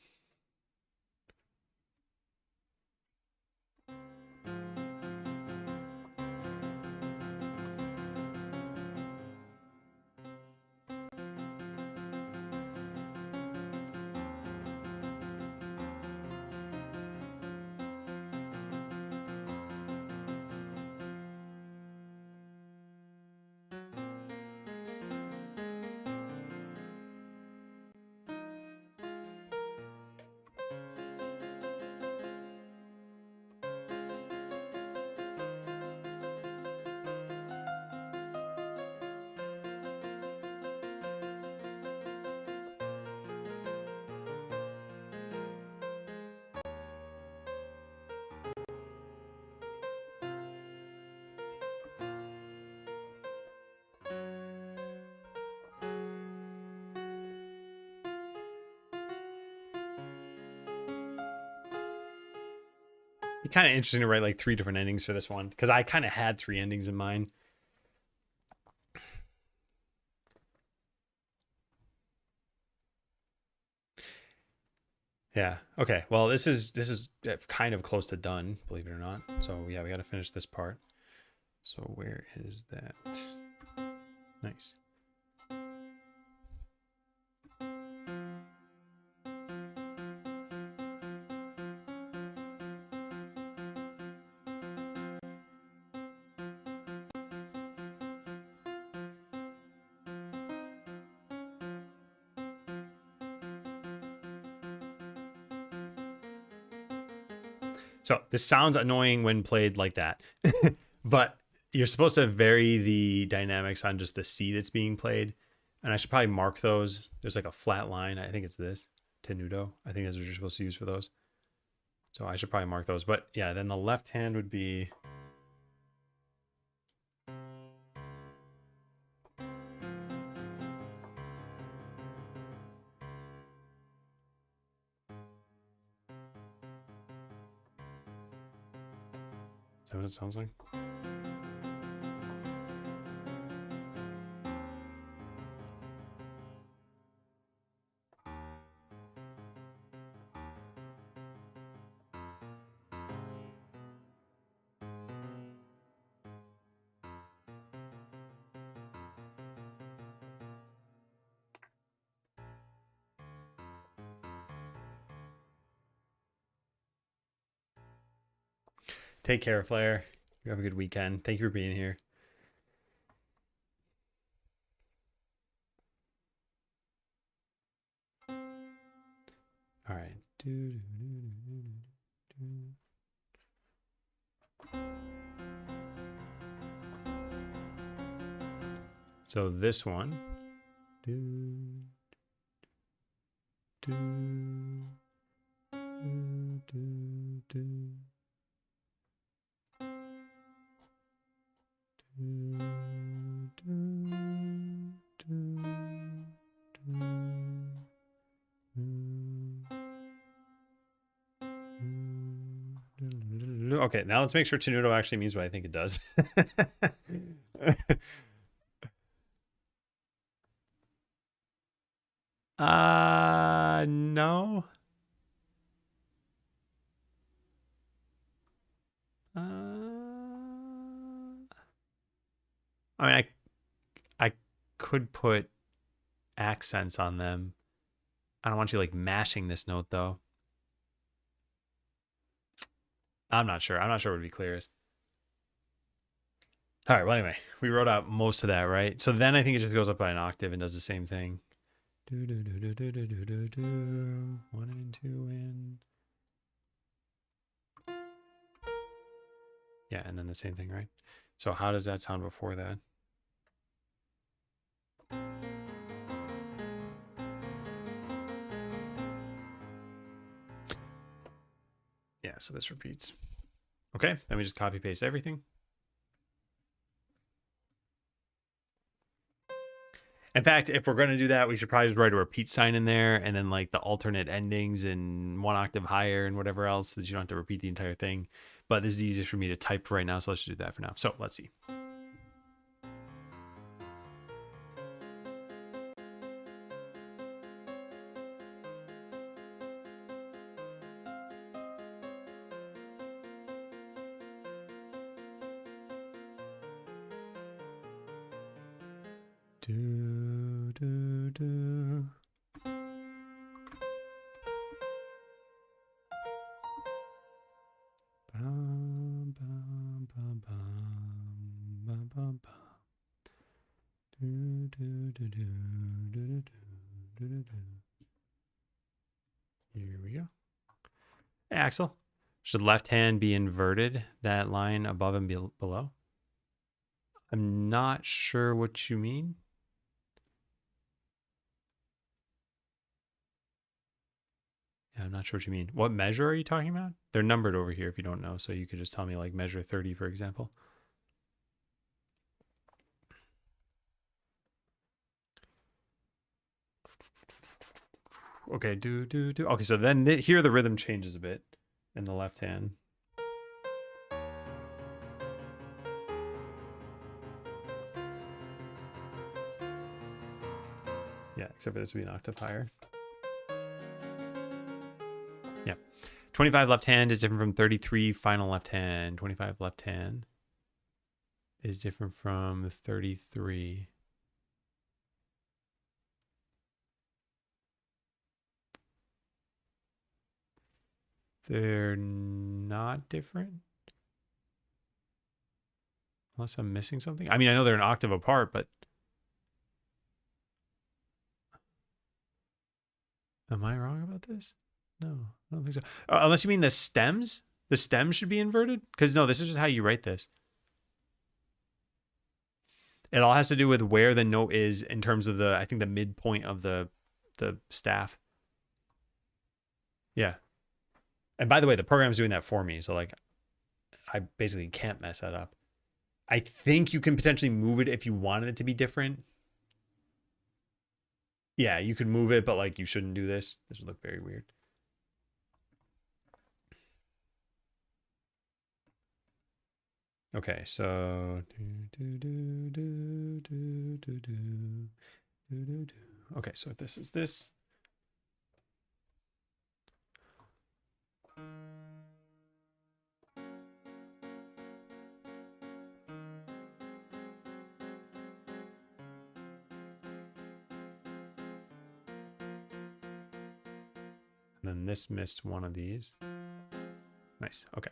S1: Be kind of interesting to write like 3 different endings for this one because I kind of had 3 endings in mind. Yeah. Okay. Well, this is kind of close to done, believe it or not. So yeah, we got to finish this part. So where is that? Nice. So this sounds annoying when played like that, but you're supposed to vary the dynamics on just the C that's being played. And I should probably mark those. There's like a flat line. I think it's this, tenuto. I think that's what you're supposed to use for those. So I should probably mark those. But yeah, then the left hand would be... Is that what it sounds like? Take care, Flair. You have a good weekend. Thank you for being here. All right. So this one. Okay, now let's make sure tenuto actually means what I think it does. No. I mean, I could put accents on them. I don't want you like mashing this note though. I'm not sure. I'm not sure what would be clearest. All right. Well, anyway, we wrote out most of that, right? So then I think it just goes up by an octave and does the same thing. 1 and 2 in. Yeah, and then the same thing, right? So how does that sound before that? Yeah, so this repeats. Okay, then we just copy paste everything. In fact, if we're going to do that, we should probably just write a repeat sign in there and then like the alternate endings in 1 octave higher and whatever else so that you don't have to repeat the entire thing. But this is easiest for me to type right now, so let's just do that for now. So let's see. Do, do, do. Bum, bum, bum, bum, bum, bum, bum. Do, do, do, do, do, do, do, do, do. Here we go. Hey, Axel, should left hand be inverted, that line above and below? I'm not sure what you mean. Yeah, I'm not sure what you mean. What measure are you talking about? They're numbered over here if you don't know. So you could just tell me like measure 30, for example. Okay, do. Okay, so then here the rhythm changes a bit in the left hand. Yeah, except for this would be an octave higher. Yeah. 25 left hand is different from 33 final left hand. 25 left hand is different from 33. They're not different. Unless I'm missing something. I mean, I know they're an octave apart, but am I wrong about this? No, I don't think so. Unless you mean the stems? The stems should be inverted? Because no, this is just how you write this. It all has to do with where the note is in terms of the, I think, the midpoint of the staff. Yeah. And by the way, the program's doing that for me. So like, I basically can't mess that up. I think you can potentially move it if you wanted it to be different. Yeah, you could move it, but like you shouldn't do this. This would look very weird. Okay, so okay, so this is this. And then this missed one of these. Nice. Okay.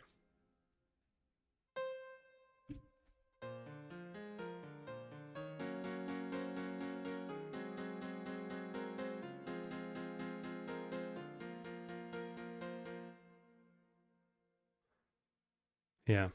S1: Yeah.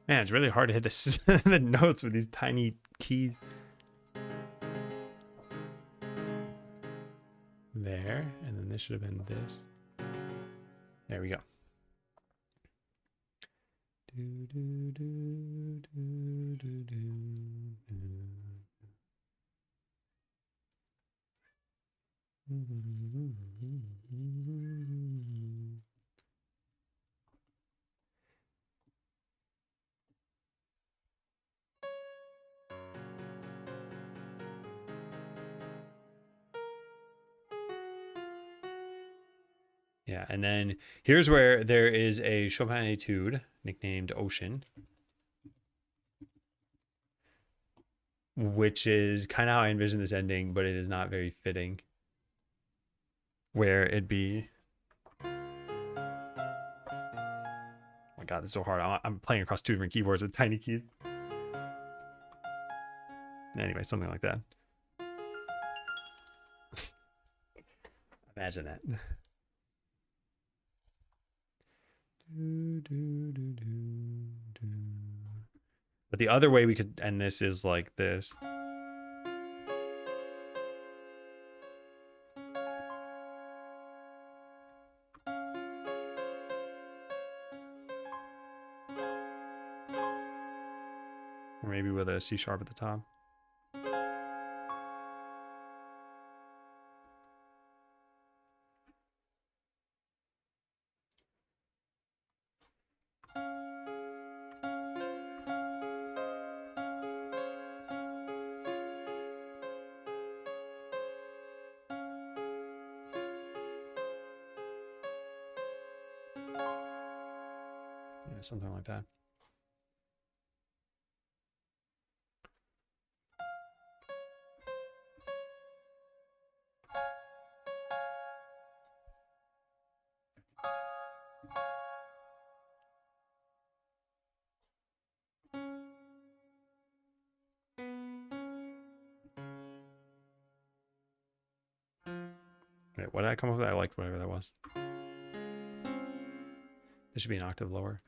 S1: Man, it's really hard to hit this, the notes with these tiny keys. There, and then this should have been this. There we go. Yeah, and then here's where there is a Chopin etude nicknamed Ocean, which is kind of how I envision this ending, but it is not very fitting. Where it'd be, oh my God, it's so hard. I'm playing across two different keyboards with tiny keys. Anyway, something like that. Imagine that. But the other way we could end this is like this. Or maybe with a C sharp at the top. Yeah, something like that. Wait, what did I come up with? I liked whatever that was. This should be an octave lower.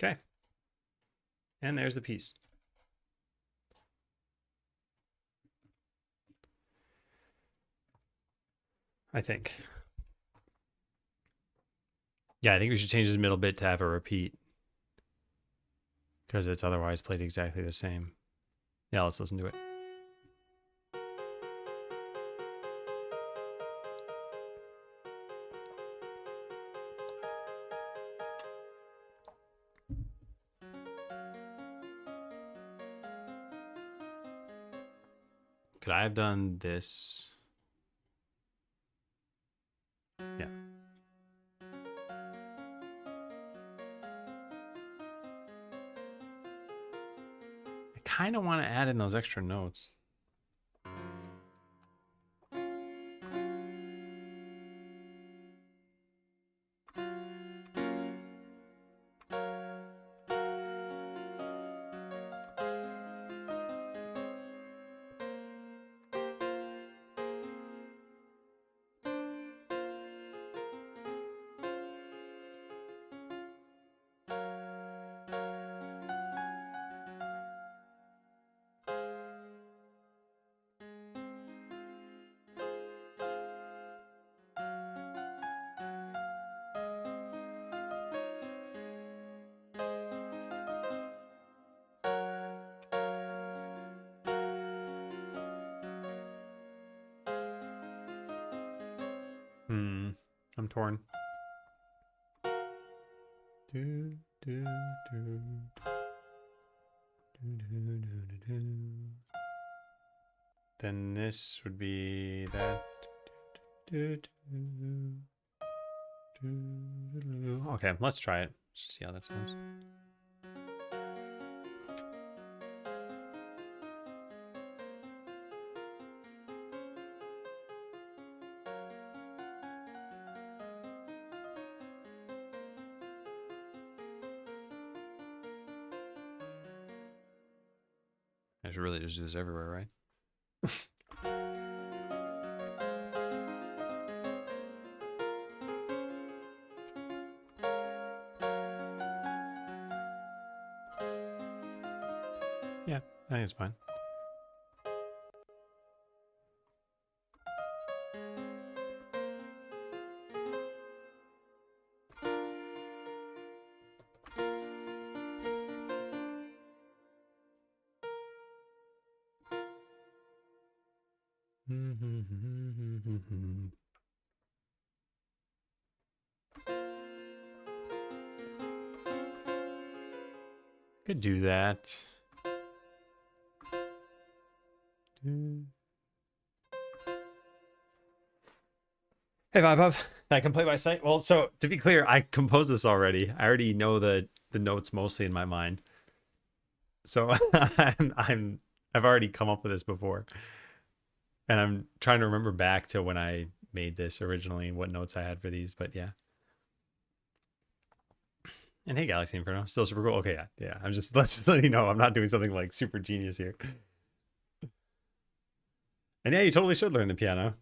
S1: Okay. And there's the piece. I think. Yeah, I think we should change this middle bit to have a repeat. Because it's otherwise played exactly the same. Yeah, let's listen to it. Could I have done this? Yeah. I kind of want to add in those extra notes. I'm torn. Then this would be that. Okay, let's try it. Let's see how that sounds. I should really just do this everywhere, right? Yeah, I think it's fine. Could do that. Hey, Vibe, I can play by sight. Well, so to be clear, I composed this already. I already know the notes mostly in my mind. So I've already come up with this before. And I'm trying to remember back to when I made this originally, what notes I had for these, but yeah. And hey, Galaxy Inferno, still super cool. Okay, yeah. Let's just let you know, I'm not doing something like super genius here. And yeah, you totally should learn the piano.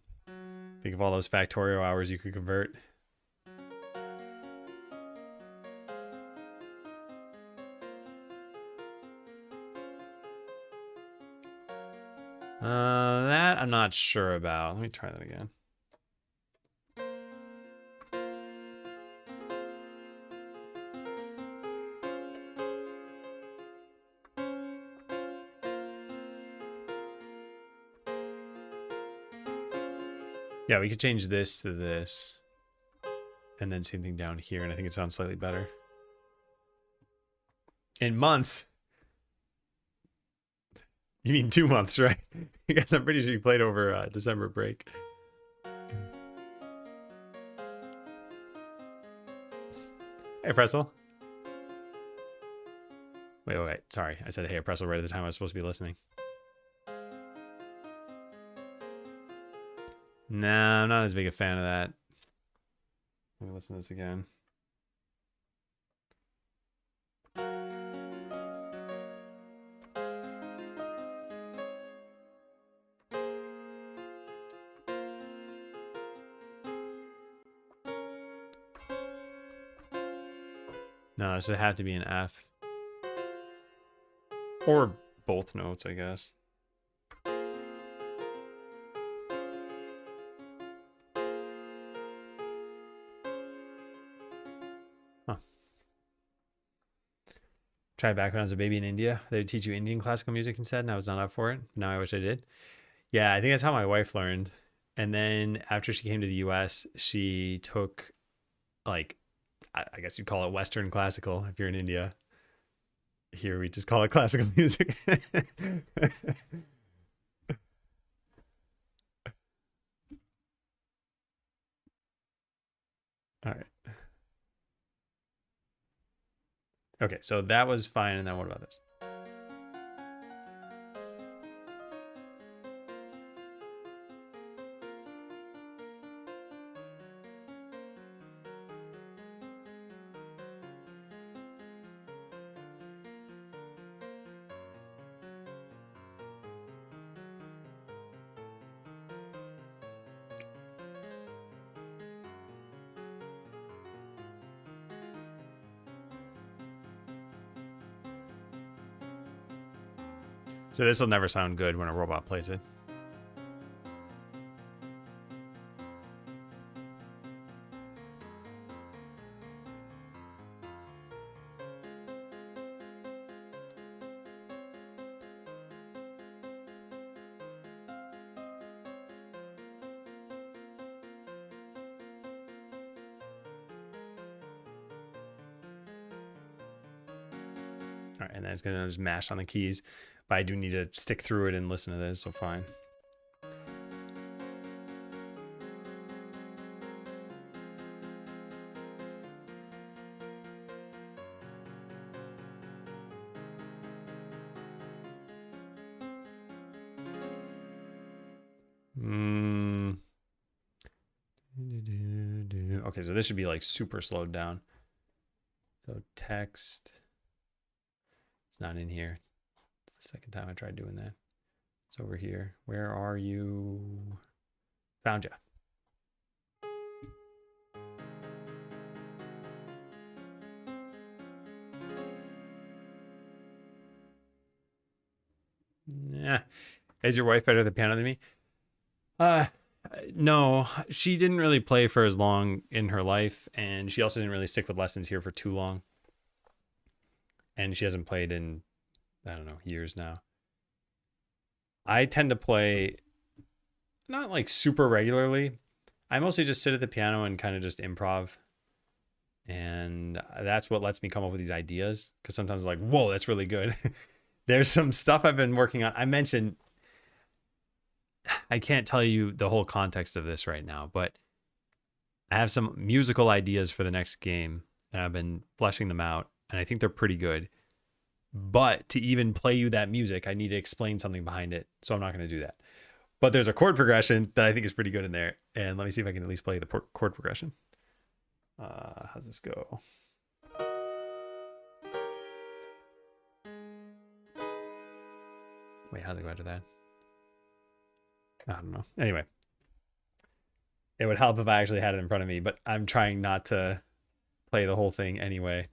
S1: Think of all those Factorio hours you could convert. That I'm not sure about. Let me try that again. Yeah, we could change this to this. And then same thing down here, and I think it sounds slightly better. In months? You mean 2 months, right? Because I'm pretty sure you played over December break. Hey, Pretzel. Wait. Sorry. I said hey, Pretzel right at the time I was supposed to be listening. Nah, I'm not as big a fan of that. Let me listen to this again. No, this would have to be an F. Or both notes, I guess. Huh. Tried back when I was a baby in India. They would teach you Indian classical music instead, and I was not up for it. Now I wish I did. Yeah, I think that's how my wife learned. And then after she came to the US, she took, like, I guess you'd call it Western classical if you're in India. Here we just call it classical music. All right. Okay, so that was fine. And then what about this? So this will never sound good when a robot plays it. All right, and then it's gonna just mash on the keys, but I do need to stick through it and listen to this, so fine. Okay, so this should be like super slowed down. So text, it's not in here. It's the second time I tried doing that. It's over here. Where are you? Found you. Yeah. Is your wife better at the piano than me? No, she didn't really play for as long in her life, and she also didn't really stick with lessons here for too long. And she hasn't played in, I don't know, years now. I tend to play not like super regularly. I mostly just sit at the piano and kind of just improv. And that's what lets me come up with these ideas. Because sometimes I'm like, whoa, that's really good. There's some stuff I've been working on. I mentioned, I can't tell you the whole context of this right now, but I have some musical ideas for the next game, and I've been fleshing them out, and I think they're pretty good. But to even play you that music, I need to explain something behind it, so I'm not going to do that. But there's a chord progression that I think is pretty good in there, and let me see if I can at least play the chord progression. How's this go? Wait, how's it go after that? I don't know. Anyway, it would help if I actually had it in front of me, but I'm trying not to play the whole thing anyway.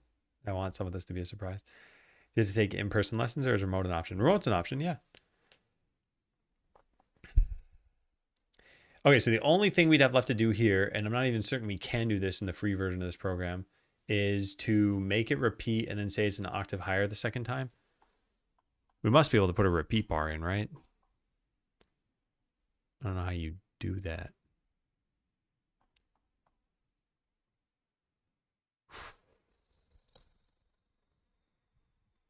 S1: I want some of this to be a surprise. Does it take in-person lessons, or is remote an option? Remote's an option, yeah. Okay, so the only thing we'd have left to do here, and I'm not even certain we can do this in the free version of this program, is to make it repeat and then say it's an octave higher the second time. We must be able to put a repeat bar in, right? I don't know how you do that.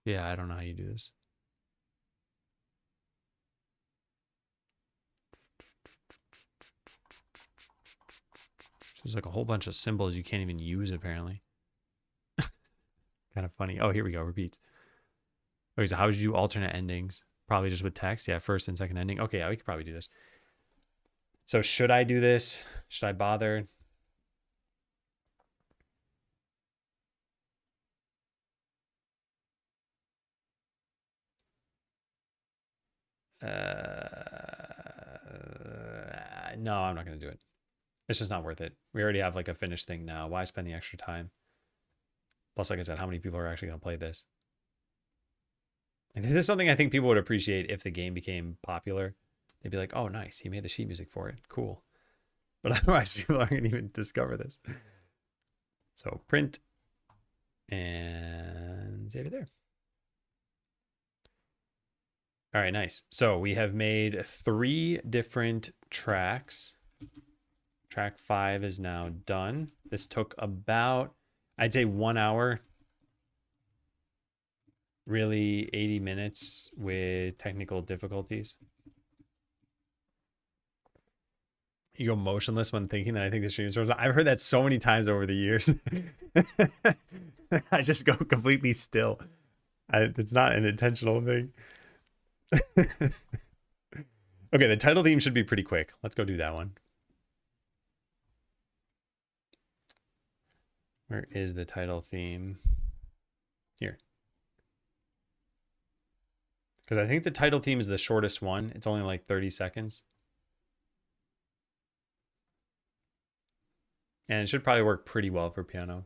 S1: Yeah, I don't know how you do this. There's like a whole bunch of symbols you can't even use, apparently. Kind of funny. Oh, here we go. Repeats. Okay, so how would you do alternate endings? Probably just with text. Yeah, first and second ending. Okay, yeah, we could probably do this. So should I do this? Should I bother? No, I'm not going to do it. It's just not worth it. We already have like a finished thing now. Why spend the extra time? Plus, like I said, how many people are actually going to play this? And this is something I think people would appreciate if the game became popular. They'd be like, oh, nice. He made the sheet music for it. Cool. But otherwise, people aren't going to even discover this. So print and save it there. All right, nice. So we have made 3 different tracks. Track 5 is now done. This took about, I'd say 1 hour, really 80 minutes with technical difficulties. You go motionless when thinking that I think the stream is frozen. I've heard that so many times over the years. I just go completely still. It's not an intentional thing. Okay, the title theme should be pretty quick. Let's go do that one. Where is the title theme? Here. Because I think the title theme is the shortest one. It's only like 30 seconds. And it should probably work pretty well for piano.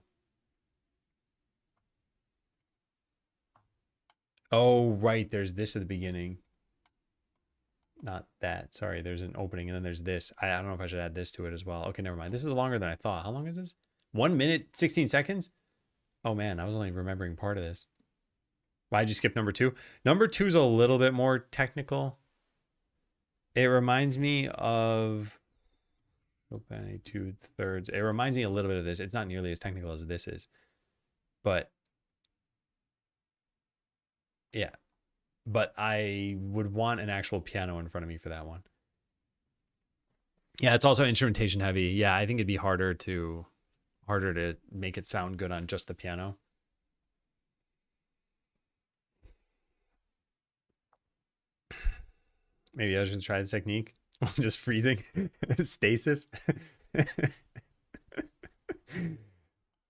S1: Oh, right. There's this at the beginning. Not that. Sorry, there's an opening and then there's this. I don't know if I should add this to it as well. Okay, never mind. This is longer than I thought. How long is this? 1 minute, 16 seconds? Oh man, I was only remembering part of this. Why'd you skip number 2? Number 2 is a little bit more technical. It reminds me of open 2/3. It reminds me a little bit of this. It's not nearly as technical as this is. But yeah. But I would want an actual piano in front of me for that one. Yeah, it's also instrumentation heavy. Yeah, I think it'd be harder to make it sound good on just the piano. Maybe I should try this technique. Just freezing. Stasis.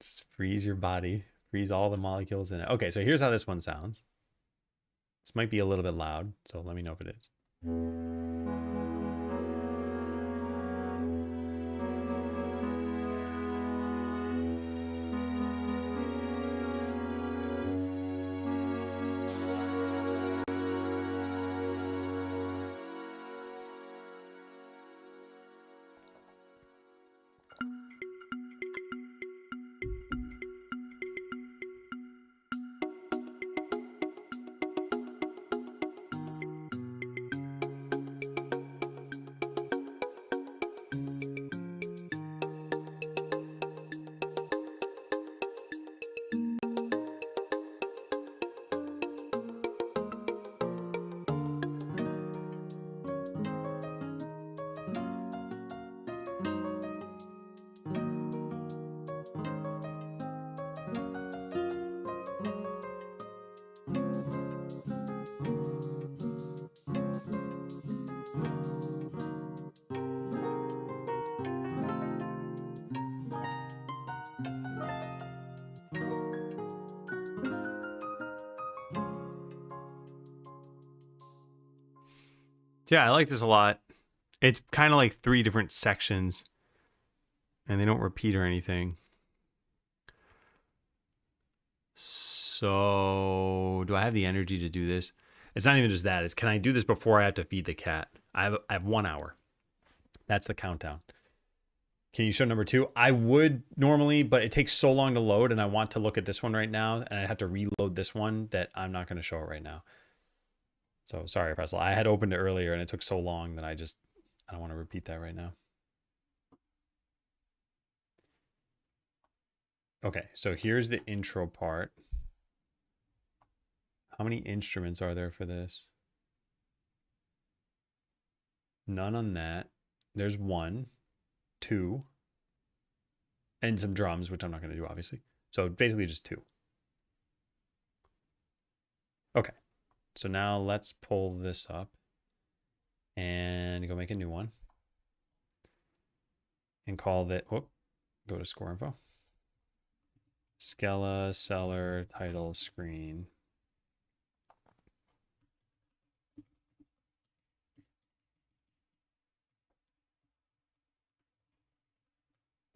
S1: Just freeze your body. Freeze all the molecules in it. Okay, so here's how this one sounds. This might be a little bit loud, so let me know if it is. Yeah, I like this a lot. It's kind of like 3 different sections and they don't repeat or anything. So do I have the energy to do this? It's not even just that. It's can I do this before I have to feed the cat? I have 1 hour. That's the countdown. Can you show number 2? I would normally, but it takes so long to load and I want to look at this one right now and I have to reload this one that I'm not going to show it right now. So sorry, Presley. I had opened it earlier and it took so long that I don't want to repeat that right now. Okay, so here's the intro part. How many instruments are there for this? None on that. There's 1, 2, and some drums, which I'm not going to do, obviously. So basically just 2. Okay, so now let's pull this up and go make a new one. And call that, go to score info. Skeleseller title screen.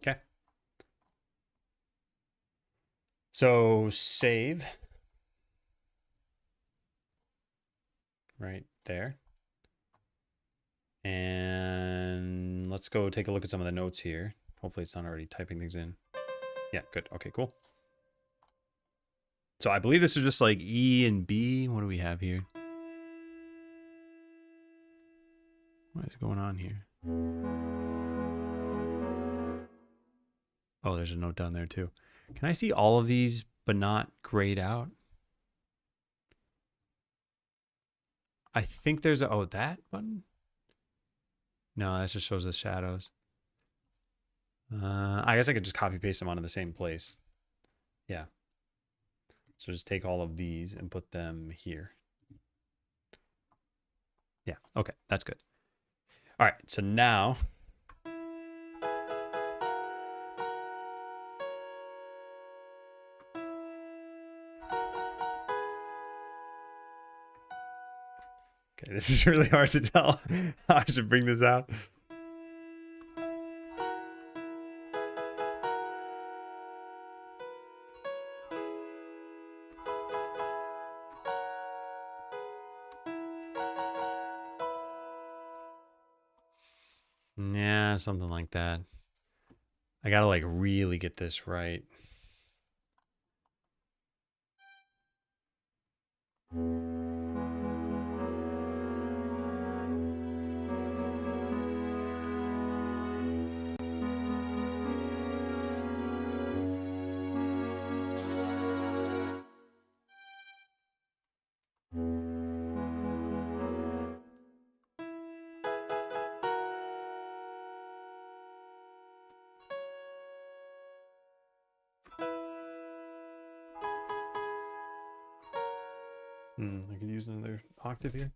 S1: Okay. So save right there. And let's go take a look at some of the notes here. Hopefully it's not already typing things in. Yeah, good. Okay, cool. So I believe this is just like E and B. What do we have here? What is going on here? Oh, there's a note down there too. Can I see all of these but not grayed out? I think there's a, oh, that button? No, that just shows the shadows. I guess I could just copy paste them onto the same place. Yeah. So just take all of these and put them here. Yeah, okay, that's good. All right, so now okay, this is really hard to tell how I should bring this out. Yeah, something like that. I gotta like really get this right. I could use another octave here.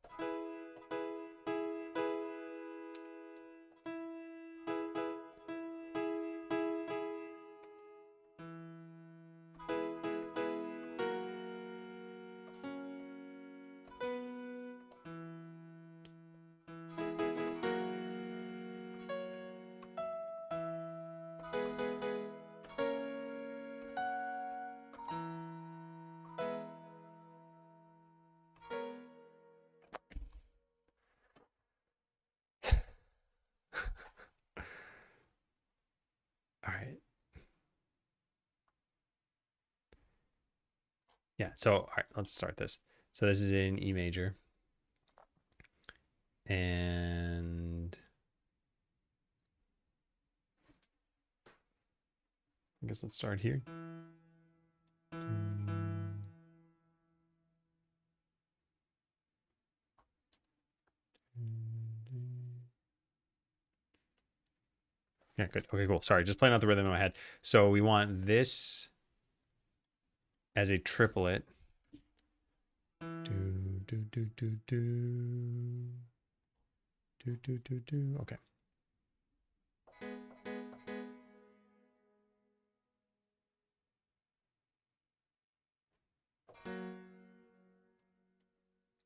S1: All right. Yeah, so all right, let's start this. So this is in E major. And I guess let's start here. Yeah, good. Okay, cool. Sorry, just playing out the rhythm in my head. So we want this as a triplet. Do, do, do, do, do. Do, do, do, do. Okay.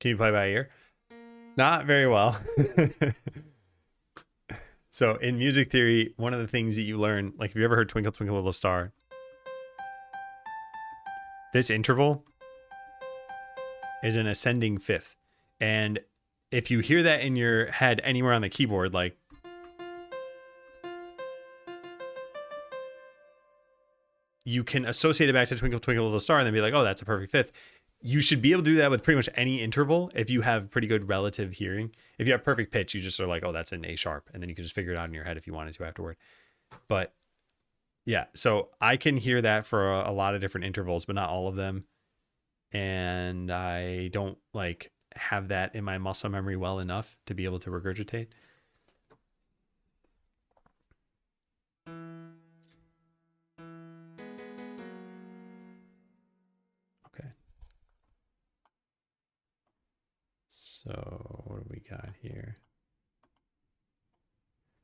S1: Can you play by ear? Not very well. So in music theory, one of the things that you learn, like, have you ever heard Twinkle, Twinkle, Little Star? This interval is an ascending fifth. And if you hear that in your head anywhere on the keyboard, like, you can associate it back to Twinkle, Twinkle, Little Star and then be like, oh, that's a perfect fifth. You should be able to do that with pretty much any interval if you have pretty good relative hearing. If you have perfect pitch, you just are like, oh, that's an A sharp. And then you can just figure it out in your head if you wanted to afterward. But yeah, so I can hear that for a lot of different intervals, but not all of them. And I don't like have that in my muscle memory well enough to be able to regurgitate. Okay. So what do we got here?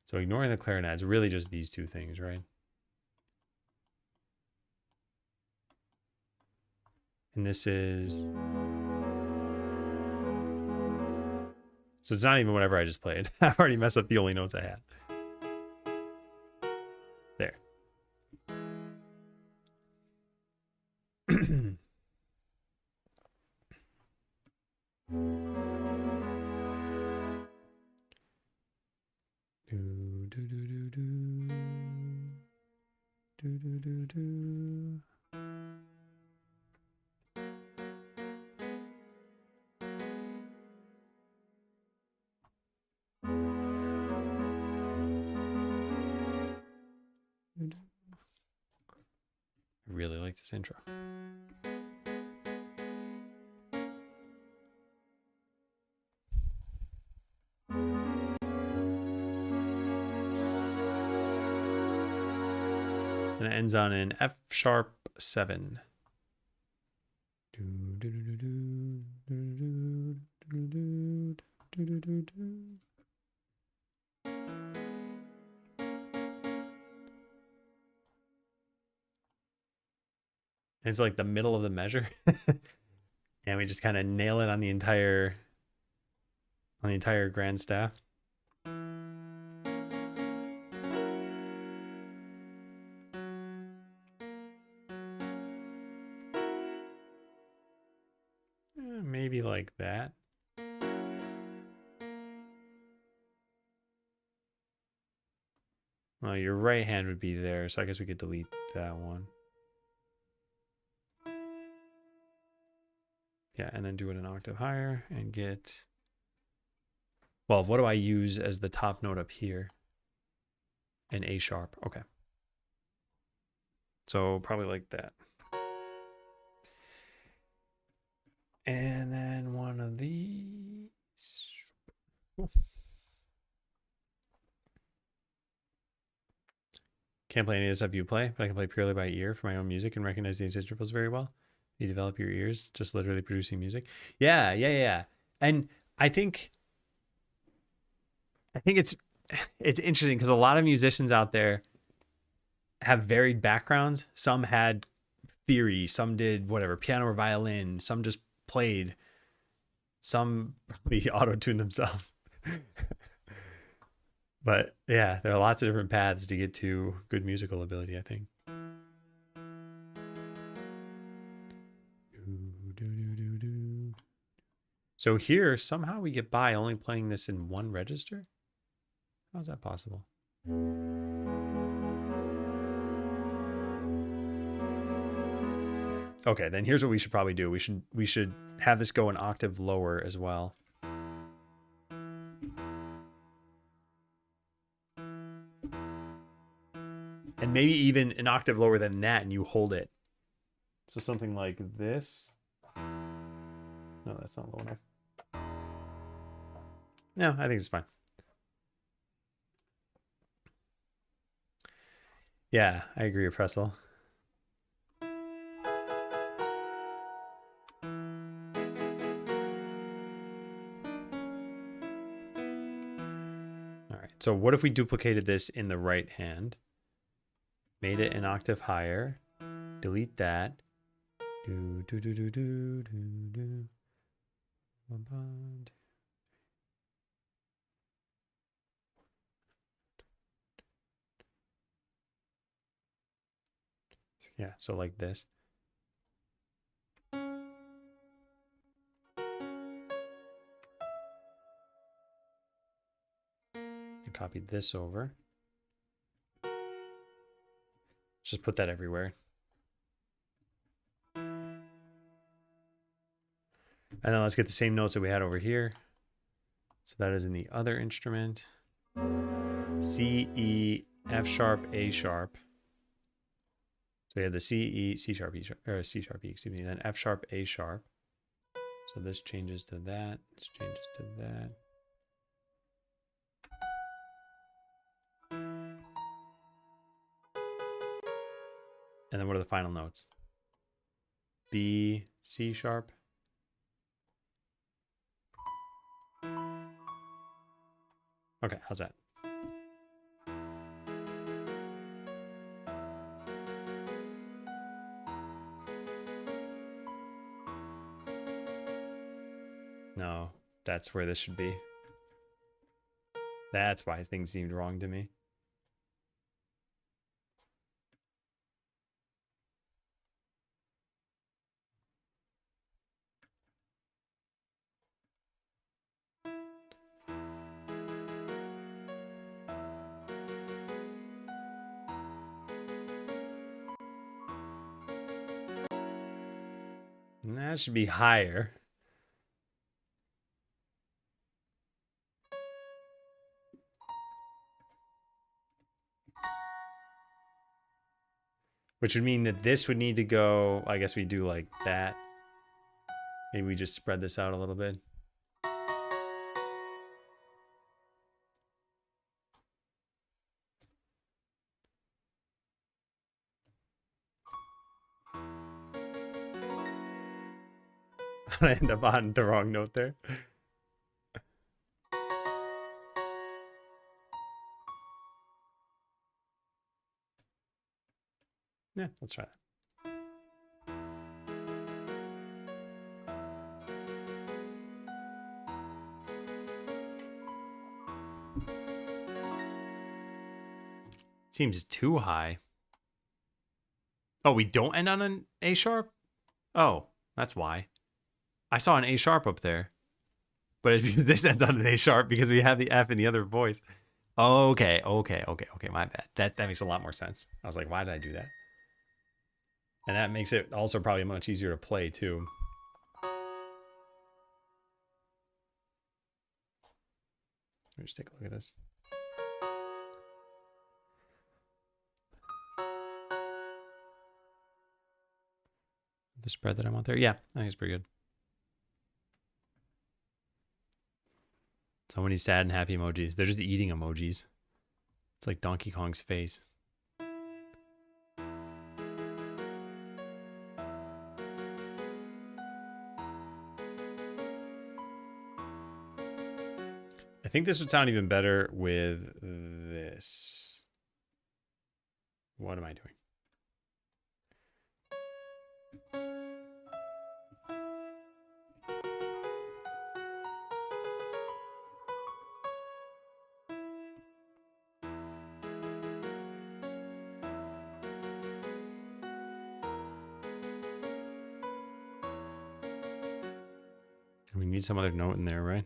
S1: So ignoring the clarinet, it's really just these two things, right? And this is... So it's not even whatever I just played. I've already messed up the only notes I had. There. do. I really like this intro. And it ends on an F sharp 7. It's like the middle of the measure. And we just kind of nail it on the entire grand staff. Maybe like that. Well, your right hand would be there, so I guess we could delete that one. Yeah, and then do it an octave higher and get... Well, what do I use as the top note up here? An A sharp. Okay. So probably like that. And then one of these. Cool. Can't play any of this stuff you play, but I can play purely by ear for my own music and recognize these intervals very well. You develop your ears just literally producing music. Yeah. And I think it's interesting because a lot of musicians out there have varied backgrounds. Some had theory, some did whatever, piano or violin, some just played, some probably auto-tuned themselves. But yeah, there are lots of different paths to get to good musical ability, I think. So here, somehow we get by only playing this in one register? How is that possible? Okay, then here's what we should probably do. We should have this go an octave lower as well. And maybe even an octave lower than that, and you hold it. So something like this. No, that's not low enough. No, I think it's fine. Yeah, I agree with Pressel. All right, so what if we duplicated this in the right hand? Made it an octave higher. Delete that. Do. Yeah, so like this. Copy this over. Just put that everywhere. And then let's get the same notes that we had over here. So that is in the other instrument. C, E, F sharp, A sharp. So we have the C, E, C sharp, E sharp, or C sharp, E, excuse me, then F sharp, A sharp. So this changes to that. This changes to that. And then what are the final notes? B, C sharp. Okay, how's that? No, that's where this should be. That's why things seemed wrong to me. And that should be higher. Which would mean that this would need to go, I guess we do like that. Maybe we just spread this out a little bit. I end up on the wrong note there. Yeah, let's try that. Seems too high. Oh, we don't end on an A sharp? Oh, that's why. I saw an A sharp up there. But it's because this ends on an A sharp because we have the F in the other voice. Okay, my bad. That makes a lot more sense. I was like, why did I do that? And that makes it also probably much easier to play too. Let me just take a look at this. The spread that I want there. Yeah, I think it's pretty good. So many sad and happy emojis. They're just eating emojis. It's like Donkey Kong's face. I think this would sound even better with this. What am I doing? We need some other note in there, right?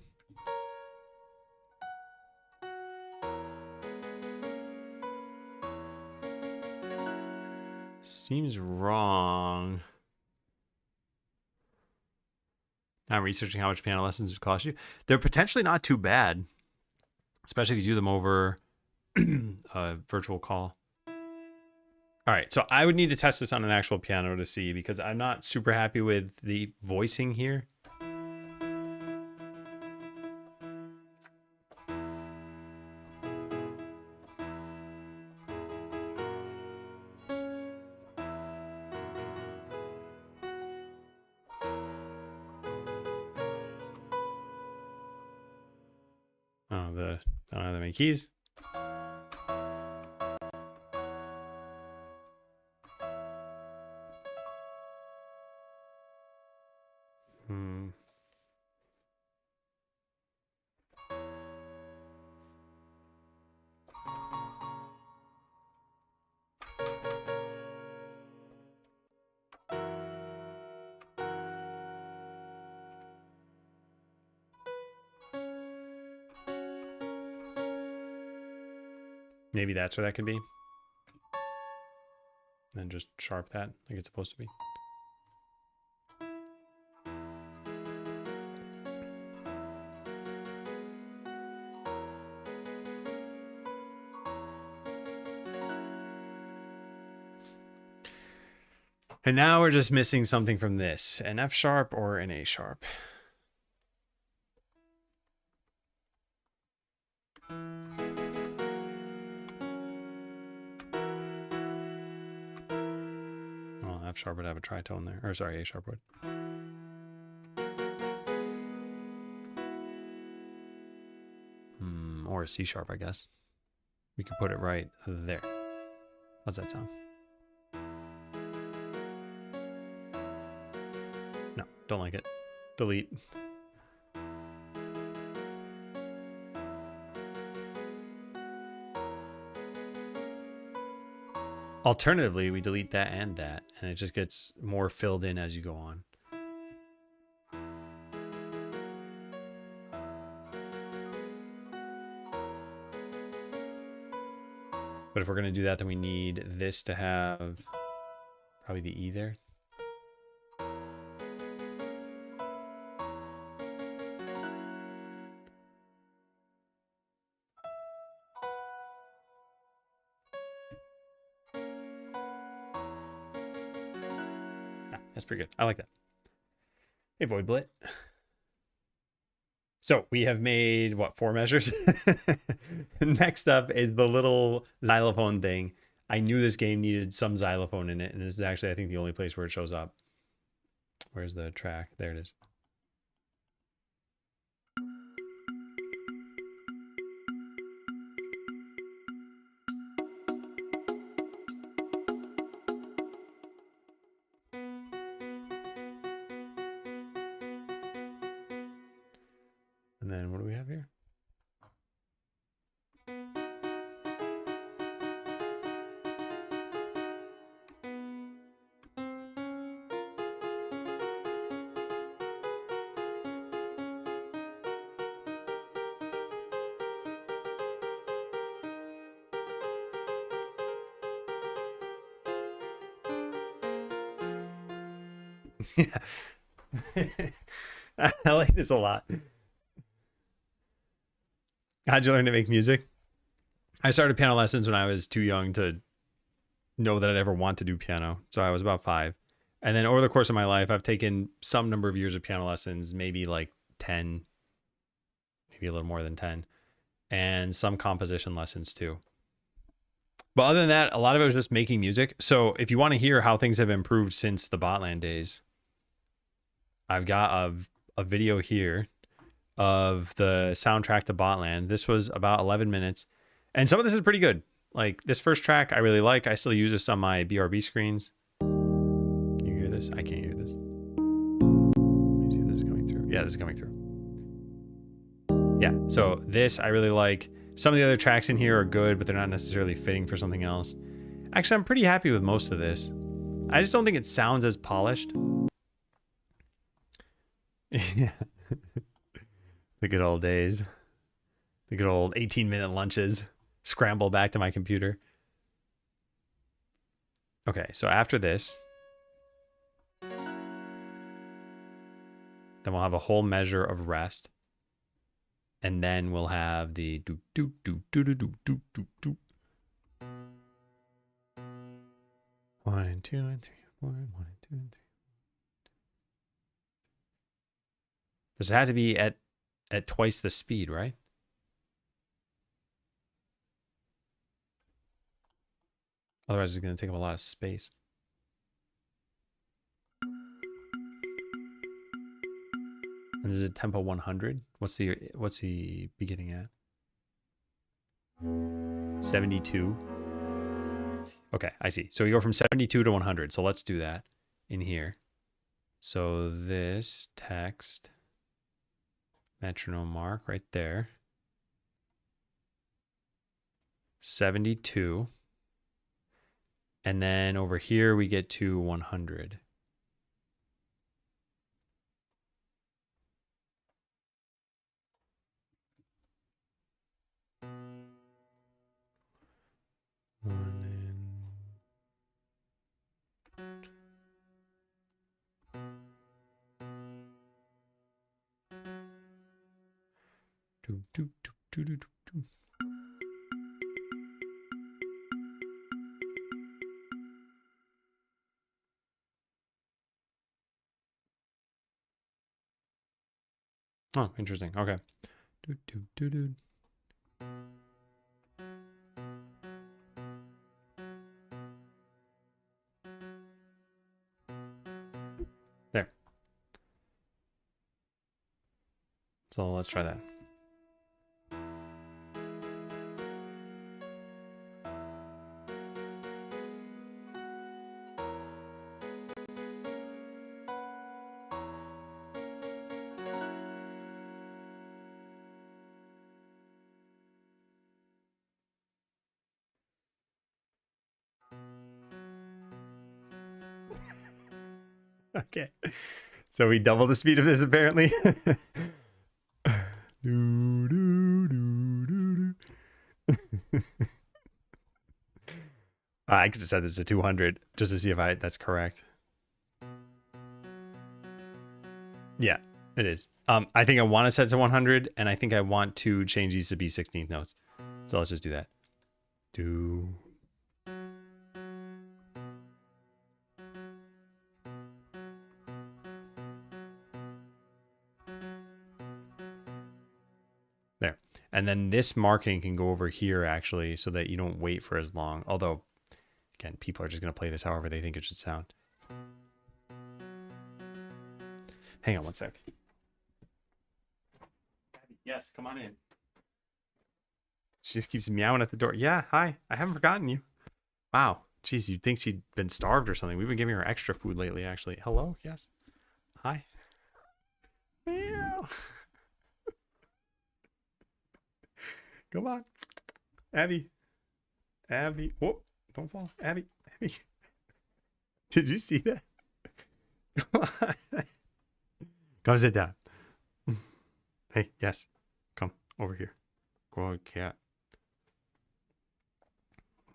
S1: Seems wrong. I'm researching how much piano lessons would cost you. They're potentially not too bad, especially if you do them over a virtual call. All right, so I would need to test this on an actual piano to see because I'm not super happy with the voicing here. Oh, I don't have that many keys. Maybe that's where that could be. And just sharp that like it's supposed to be. And now we're just missing something from this, an F sharp or an A sharp. Well, F sharp would have a tritone there, or sorry, A sharp would. Or a C sharp, I guess. We could put it right there. How's that sound? No, don't like it. Delete. Alternatively, we delete that and it just gets more filled in as you go on. But if we're going to do that, then we need this to have probably the E there. That's pretty good. I like that. Hey, Void Blit. So we have made, what, 4 measures? Next up is the little xylophone thing. I knew this game needed some xylophone in it, and this is actually, I think, the only place where it shows up. Where's the track? There it is. And then what do we have here? Yeah. I like this a lot. How'd you learn to make music? I started piano lessons when I was too young to know that I'd ever want to do piano. So I was about 5. And then over the course of my life, I've taken some number of years of piano lessons, maybe like 10, maybe a little more than 10, and some composition lessons too. But other than that, a lot of it was just making music. So if you want to hear how things have improved since the Botland days, I've got a video here of the soundtrack to Botland. This was about 11 minutes. And some of this is pretty good. Like this first track I really like. I still use this on my BRB screens. Can you hear this? I can't hear this. Let me see if this is coming through. Yeah, this is coming through. Yeah, so this I really like. Some of the other tracks in here are good, but they're not necessarily fitting for something else. Actually, I'm pretty happy with most of this. I just don't think it sounds as polished. Yeah. The good old days. The good old 18-minute lunches. Scramble back to my computer. Okay, so after this, then we'll have a whole measure of rest. And then we'll have the do do do do do do do do do. 1 and 2 and 3, 4, 1 and 2 and 3. Does it have to be at twice the speed, right? Otherwise, it's going to take up a lot of space. And this is tempo 100. What's the beginning at? 72. Okay, I see. So we go from 72 to 100. So let's do that in here. So this text metronome mark right there. 72. And then over here we get to 100. Do, do, do, do, do, do. Oh, interesting. Okay. Do, do, do, do. There. So let's try that. Okay. So we double the speed of this apparently. Do, do, do, do, do. I could just set this to 200 just to see if that's correct. Yeah, it is. I think I want to set it to 100, and I think I want to change these to be 16th notes. So let's just do that. Do. There. And then this marking can go over here actually so that you don't wait for as long. Although, again, people are just going to play this however they think it should sound. Hang on one sec. Yes, come on in. She just keeps meowing at the door. Yeah, hi. I haven't forgotten you. Wow. Jeez, you'd think she'd been starved or something. We've been giving her extra food lately, actually. Hello? Yes. Hi. Meow. Come on. Abby. Abby. Whoop. Don't fall. Abby. Abby. Did you see that? Come on. Come sit down. Hey, yes. Come over here. Go on, cat.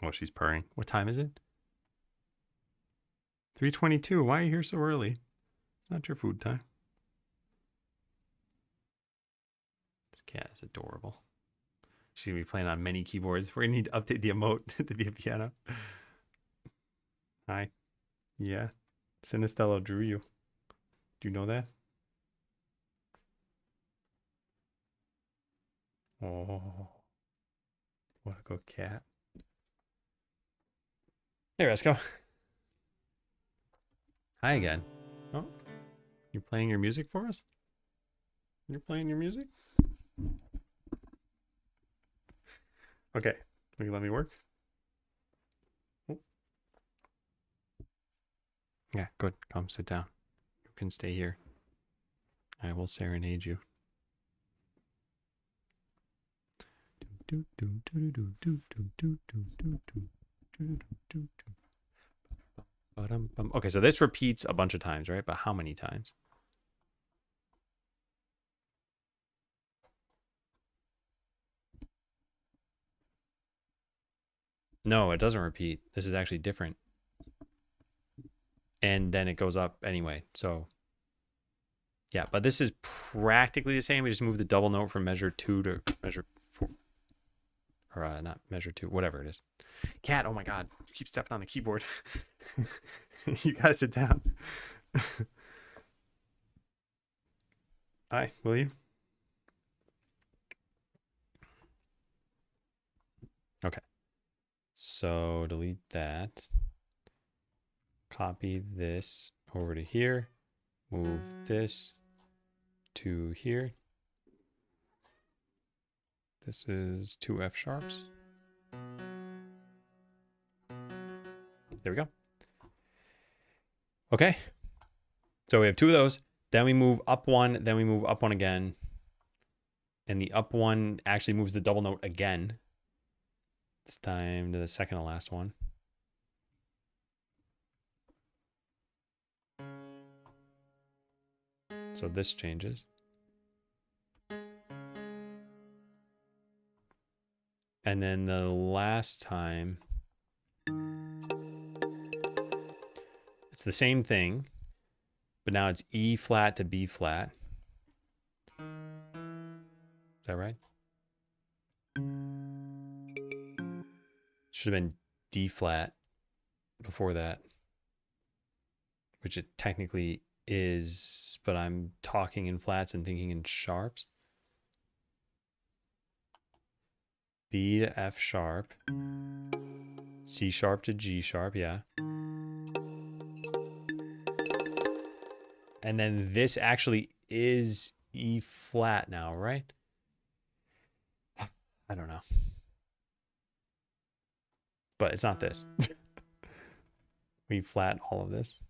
S1: Oh, she's purring. What time is it? 3:22. Why are you here so early? It's not your food time. This cat is adorable. She's going to be playing on many keyboards. We're going to need to update the emote to be a piano. Hi. Yeah. Sinistello drew you. Do you know that? Oh. What a good cat. There, Esco. Hi again. Oh. You're playing your music for us? You're playing your music? Okay. Will you let me work? Oh. Yeah, good. Come sit down. You can stay here. I will serenade you. Okay, so this repeats a bunch of times, right? But how many times? No, it doesn't repeat. This is actually different. And then it goes up anyway. So yeah, but this is practically the same. We just move the double note from measure 2 to measure 4. Or not measure 2, whatever it is. Cat, oh my God, you keep stepping on the keyboard. You gotta sit down. Hi, will you? Okay. So delete that. Copy this over to here. Move this to here. This is 2 F sharps. There we go. Okay. So we have 2 of those. Then we move up 1. Then we move up 1 again. And the up 1 actually moves the double note again. This time to the second to last one. So this changes. And then the last time, it's the same thing, but now it's E flat to B flat. Is that right? Should have been D flat before that, which it technically is, but I'm talking in flats and thinking in sharps. B to F sharp, C sharp to G sharp, yeah. And then this actually is E flat now, right? I don't know. But it's not this. We flat all of this.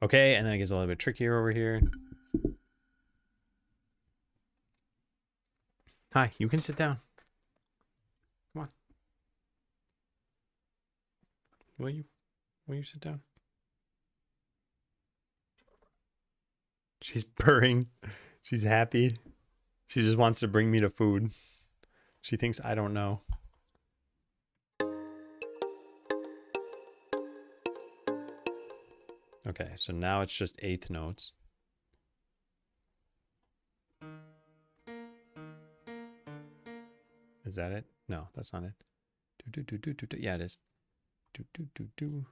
S1: Okay, and then it gets a little bit trickier over here. Hi, you can sit down. Come on. Will you sit down? She's purring. She's happy. She just wants to bring me to food. She thinks I don't know. Okay, so now it's just eighth notes. Is that it? No, that's not it. Do, do, do, do, do. Yeah, it is. Do, do, do, do.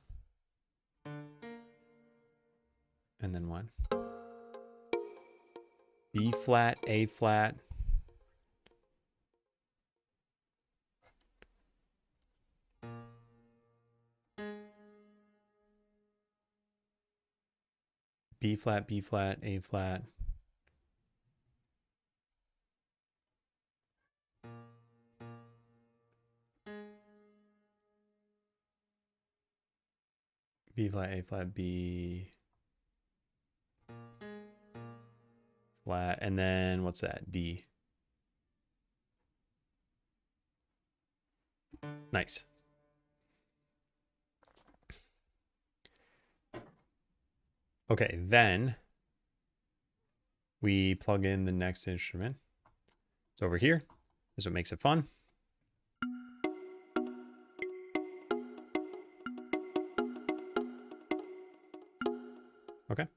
S1: And then one. B flat, A flat. B flat, B flat, A flat. B flat, A flat, B flat, and then what's that? D. Nice. Okay, then we plug in the next instrument. It's over here. This is what makes it fun. Okay.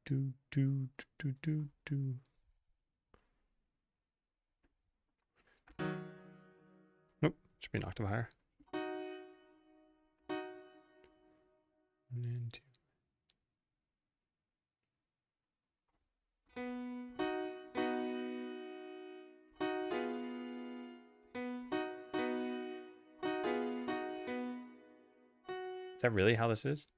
S1: Do, do, do, do, do. Nope, should be an octave higher. And two. Is that really how this is?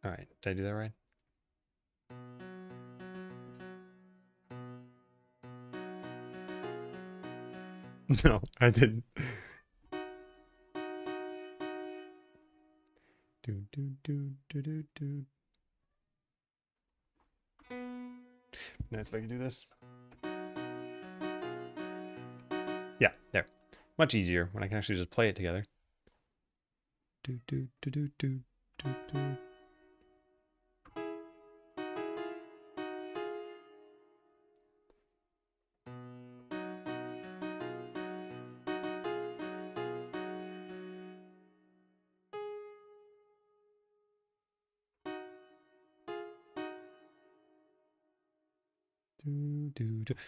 S1: All right, did I do that right? No, I didn't. Do, do, do, do, do, do. Nice if I can do this. Yeah, there. Much easier when I can actually just play it together. Do, do, do, do, do, do, do.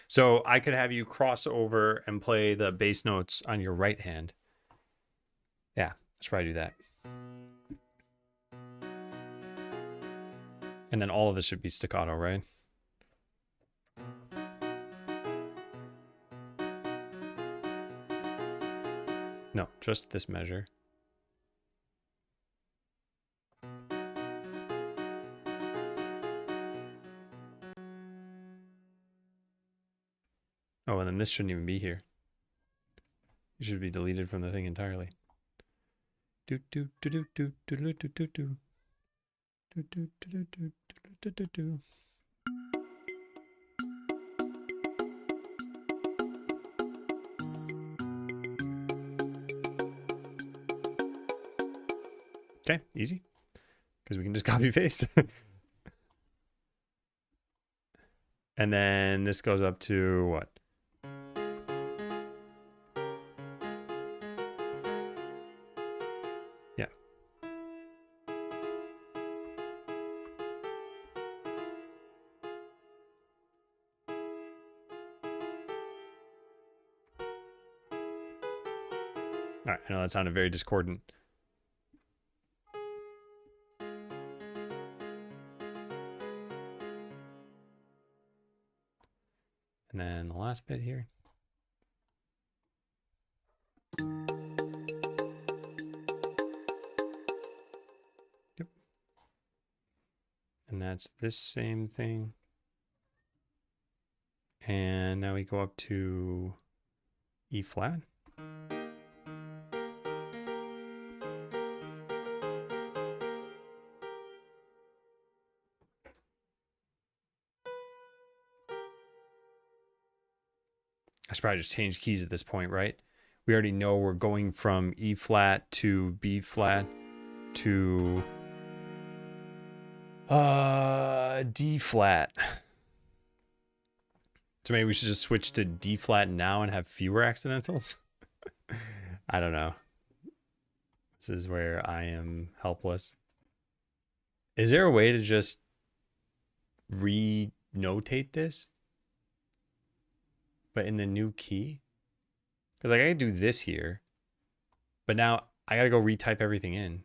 S1: So I could have you cross over and play the bass notes on your right hand. Yeah, let's probably do that. And then all of this should be staccato, right? No, just this measure. Oh, and then this shouldn't even be here. It should be deleted from the thing entirely. Do do do do do do do do do do do do do do do do do. Okay, easy. Because we can just copy paste. And then this goes up to what? Yeah. All right, I know that sounded very discordant. And then the last bit here. Yep. And that's this same thing. And now we go up to E flat. I should probably just change keys at this point, right? We already know we're going from E flat to B flat to D flat. So maybe we should just switch to D flat now and have fewer accidentals. I don't know. This is where I am helpless. Is there a way to just re-notate this? But in the new key? Because like I could do this here. But now I gotta go retype everything in.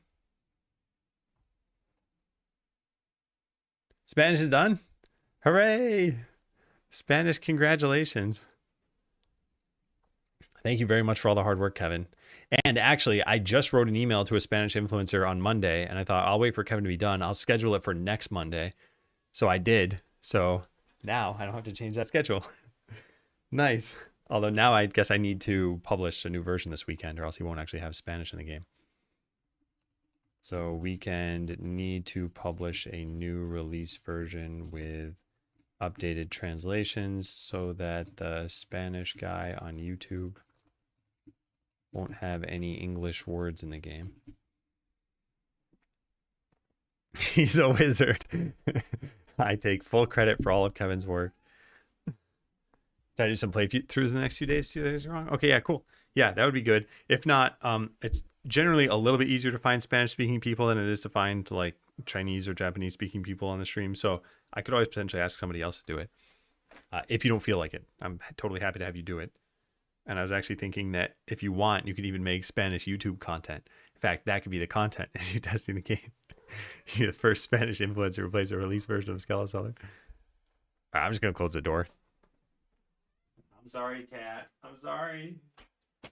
S1: Spanish is done? Hooray! Spanish, congratulations. Thank you very much for all the hard work, Kevin. And actually, I just wrote an email to a Spanish influencer on Monday, and I thought I'll wait for Kevin to be done. I'll schedule it for next Monday. So I did. So now I don't have to change that schedule. Nice. Although now I guess I need to publish a new version this weekend, or else he won't actually have Spanish in the game. So weekend, need to publish a new release version with updated translations so that the Spanish guy on YouTube won't have any English words in the game. He's a wizard. I take full credit for all of Kevin's work. Should I do some playthroughs in the next few days? 2 days wrong? Okay, yeah, cool. Yeah, that would be good. If not, it's generally a little bit easier to find Spanish-speaking people than it is to find like Chinese or Japanese-speaking people on the stream. So I could always potentially ask somebody else to do it. If you don't feel like it, I'm totally happy to have you do it. And I was actually thinking that if you want, you could even make Spanish YouTube content. In fact, that could be the content as you're testing the game. You're the first Spanish influencer to replace a release version of Skeleseller. All right, I'm just going to close the door. I'm sorry, Cat. I'm sorry. It's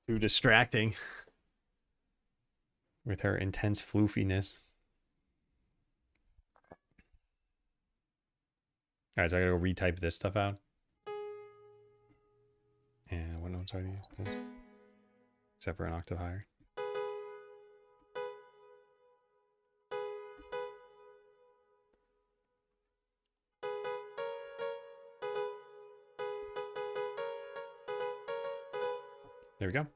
S1: too distracting with her intense floofiness. All right, so I got to go retype this stuff out. And what notes are these? Except for an octave higher. There we go.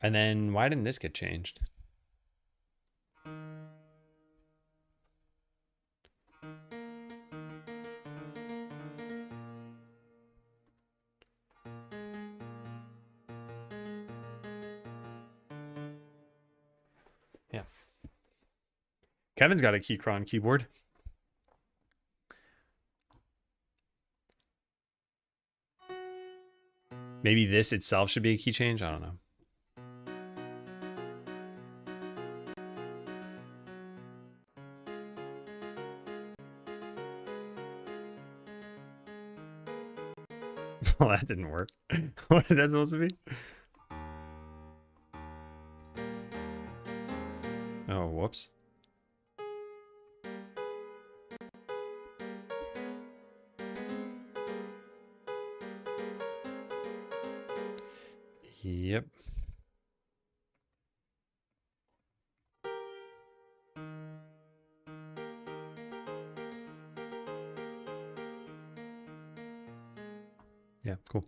S1: And then why didn't this get changed? Yeah. Kevin's got a Keychron keyboard. Maybe this itself should be a key change. I don't know. Well, that didn't work. What is that supposed to be? Oh, whoops. Yep. Yeah, cool.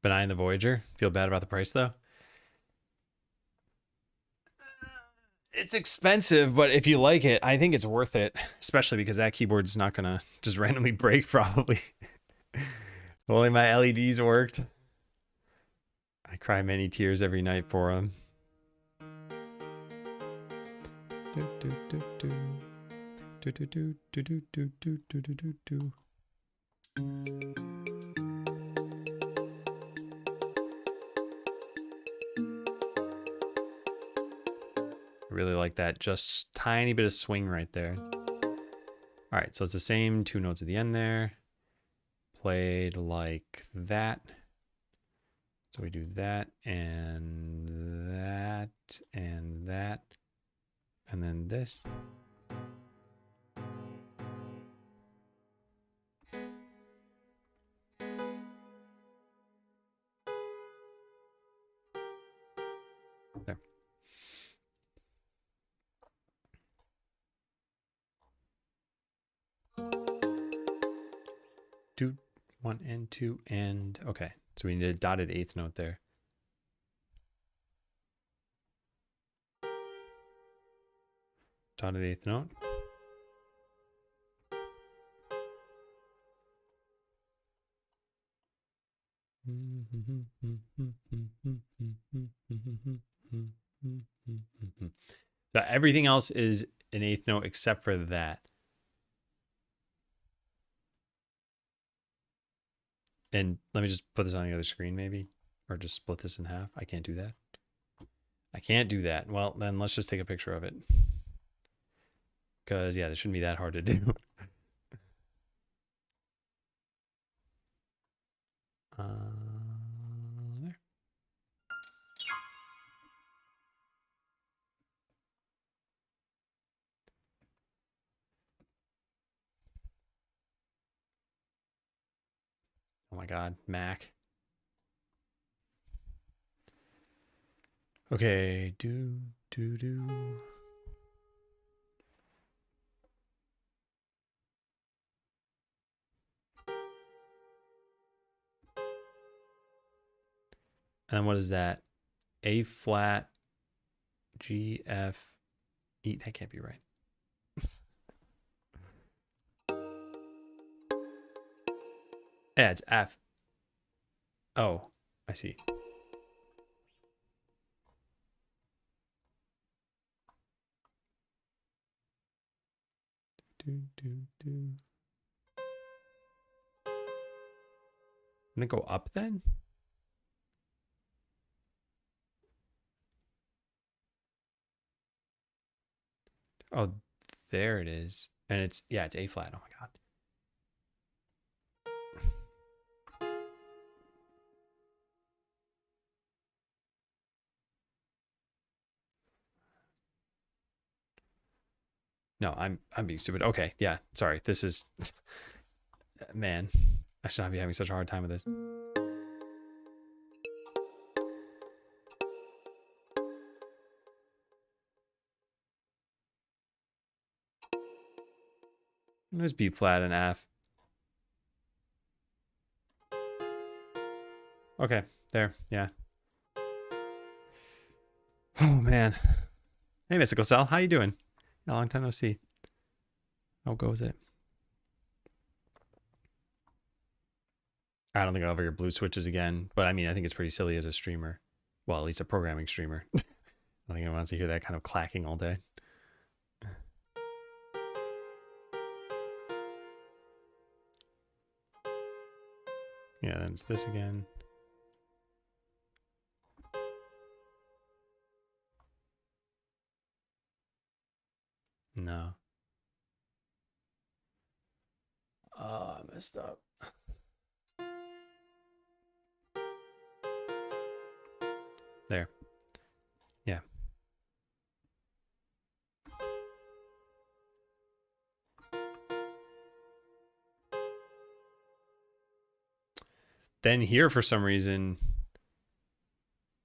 S1: Benign the Voyager. Feel bad about the price though. It's expensive, but if you like it, I think it's worth it, especially because that keyboard's not gonna just randomly break probably. Only my LEDs worked. I cry many tears every night for them. I really like that just tiny bit of swing right there. All right, so it's the same 2 notes at the end there. Played like that. So we do that and that and that. And then this. There. Do 1 and 2 and okay. So we need a dotted 8th note there. Dotted eighth note. So everything else is an eighth note except for that. And let me just put this on the other screen maybe, or just split this in half. I can't do that. I can't do that. Well, then let's just take a picture of it. Because, yeah, this shouldn't be that hard to do. There. Oh my God, Mac. Okay, do. And then what is that? A flat, G, F, E. That can't be right. Yeah, it's F. Oh, I see. I'm gonna go up then? Oh, there it is. And it's, yeah, it's A flat. Oh my God. No, I'm being stupid. Okay, yeah, sorry. This is, man, I should not be having such a hard time with this. There's B flat and F. Okay, there, yeah. Oh man. Hey, Mystical Cell, how you doing? A long time no see. How goes it? I don't think I'll ever hear blue switches again, but I mean, I think it's pretty silly as a streamer. Well, at least a programming streamer. I think anyone wants to hear that kind of clacking all day. Yeah, then it's this again. No. Oh, I messed up. There. Yeah. Then here, for some reason,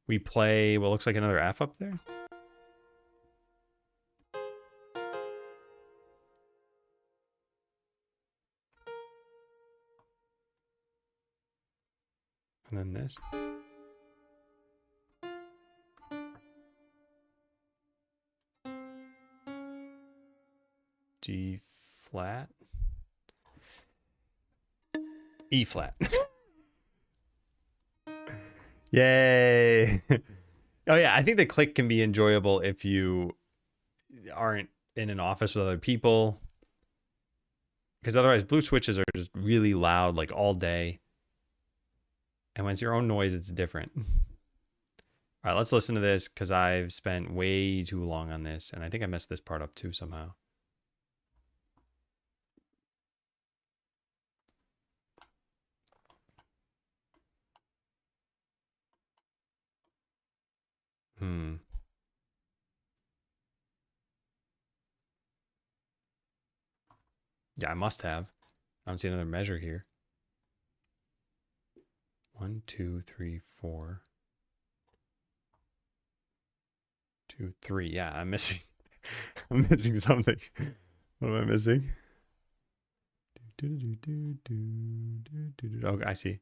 S1: we play what looks like another F up there. And then this. G flat. E flat. Yay. Oh yeah, I think the click can be enjoyable if you aren't in an office with other people. Because otherwise blue switches are just really loud like all day. And when it's your own noise, it's different. All right, let's listen to this because I've spent way too long on this. And I think I messed this part up too somehow. Yeah, I must have. I don't see another measure here. 1, 2, 3, 4. 2, 3. Yeah, I'm missing. I'm missing something. What am I missing? Okay, I see.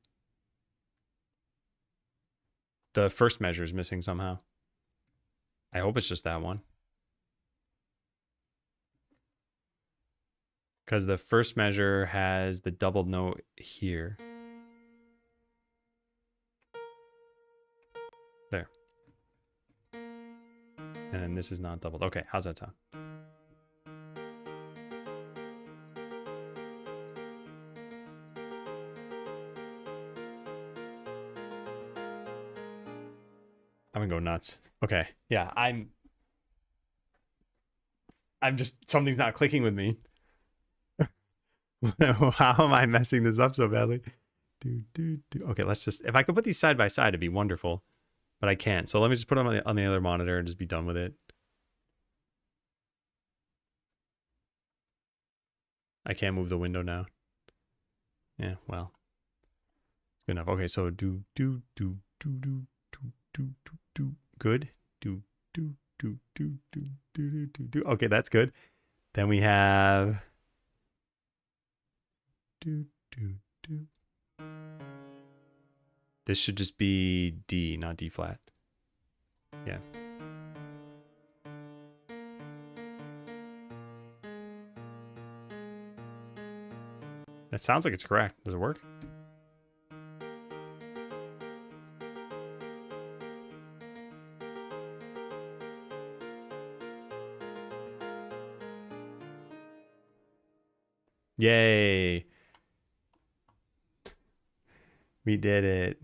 S1: The first measure is missing somehow. I hope it's just that one. Because the first measure has the doubled note here. There. And then this is not doubled. Okay, how's that sound? I'm gonna go nuts. Okay, yeah, I'm just, something's not clicking with me. How am I messing this up so badly? Okay, let's just, if I could put these side by side, it'd be wonderful, but I can't. So let me just put them on the other monitor and just be done with it. I can't move the window now. Yeah, well, it's good enough. Okay, so good. Okay, that's good. Then we have this should just be D, not D flat. Yeah. That sounds like it's correct. Does it work? Yay. We did it.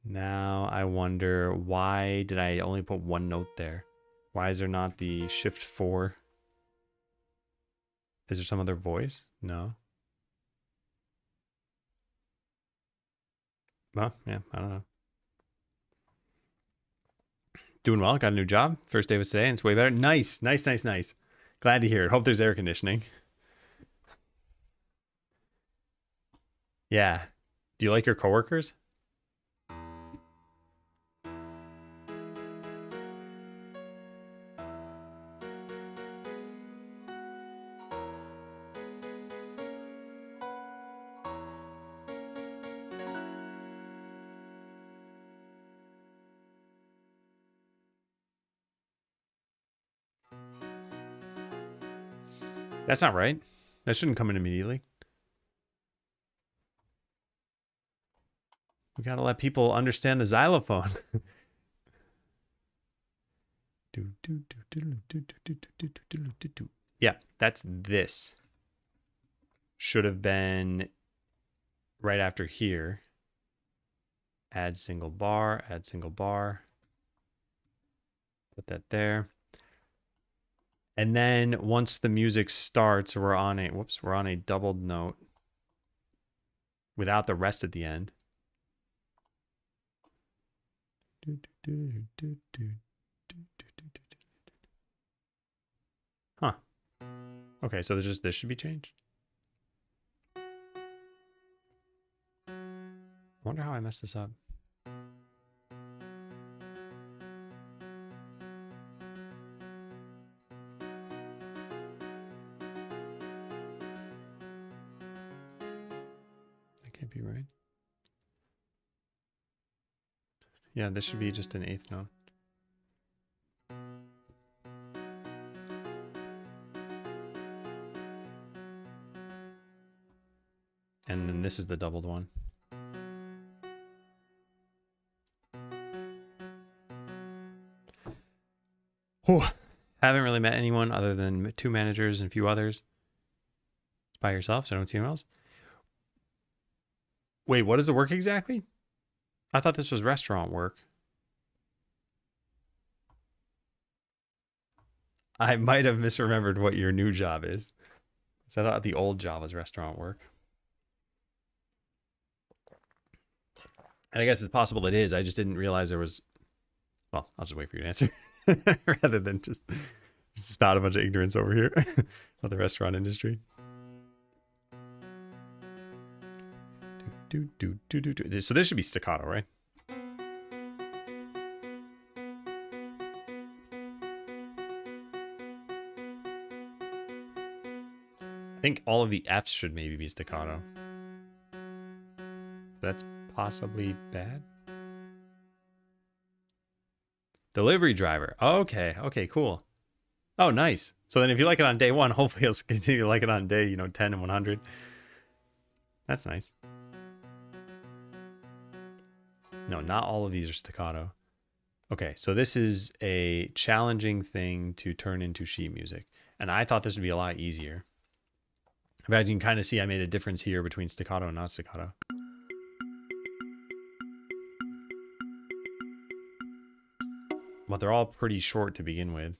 S1: Now I wonder, why did I only put one note there? Why is there not the shift 4? Is there some other voice? No. Well, yeah, I don't know. Doing well. Got a new job. First day was today and it's way better. Nice. Glad to hear it. Hope there's air conditioning. Yeah. Do you like your coworkers? That's not right. That shouldn't come in immediately. We gotta let people understand the xylophone. Yeah, that's this. Should have been right after here. Add single bar, add single bar. Put that there. And then once the music starts, we're on a doubled note without the rest at the end. Huh. Okay, so there's just, this should be changed. I wonder how I messed this up. That can't be right. Yeah, this should be just an 8th note. And then this is the doubled one. Whew. Haven't really met anyone other than 2 managers and a few others. It's by yourself, so I don't see anyone else. Wait, what is the work exactly? I thought this was restaurant work. I might have misremembered what your new job is. So I thought the old job was restaurant work. And I guess it's possible it is. I just didn't realize there was... Well, I'll just wait for you to answer. Rather than just spout a bunch of ignorance over here of the restaurant industry. So this should be staccato, right? I think all of the F's should maybe be staccato. That's possibly bad. Delivery driver. Okay, okay, cool. Oh, nice. So then if you like it on day 1, hopefully you'll continue to like it on day, 10 and 100. That's nice. No, not all of these are staccato. Okay, so this is a challenging thing to turn into sheet music. And I thought this would be a lot easier. In fact, you can kind of see I made a difference here between staccato and not staccato. But they're all pretty short to begin with.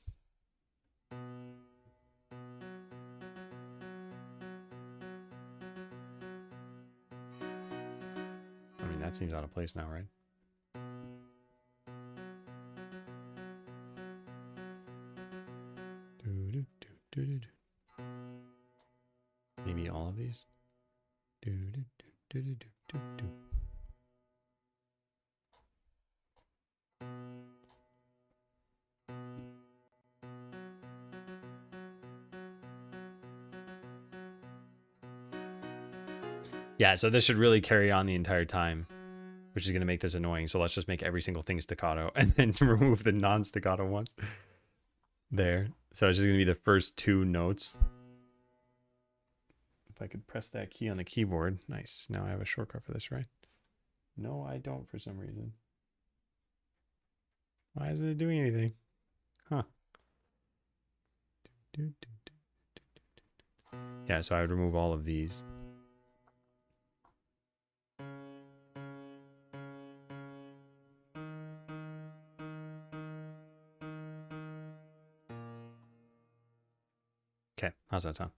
S1: I mean, that seems out of place now, right? Maybe all of these. Yeah, so this should really carry on the entire time, which is going to make this annoying. So let's just make every single thing staccato and then remove the non-staccato ones. There. So it's just going to be the first 2 notes. If I could press that key on the keyboard. Nice. Now I have a shortcut for this, right? No, I don't for some reason. Why isn't it doing anything? Huh. Yeah, so I would remove all of these. Okay, how's that sound?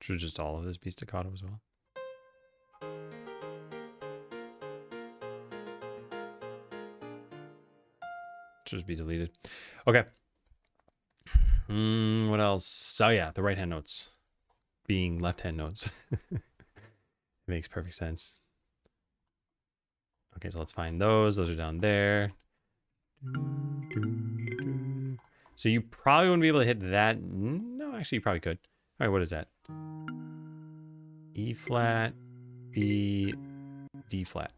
S1: Should just all of this be staccato as well? Should just be deleted. Okay. What else? Oh yeah, the right hand notes being left hand notes. It makes perfect sense. Okay, so let's find those. Those are down there. So you probably wouldn't be able to hit that. No, actually, you probably could. All right, what is that? E flat, B, D flat.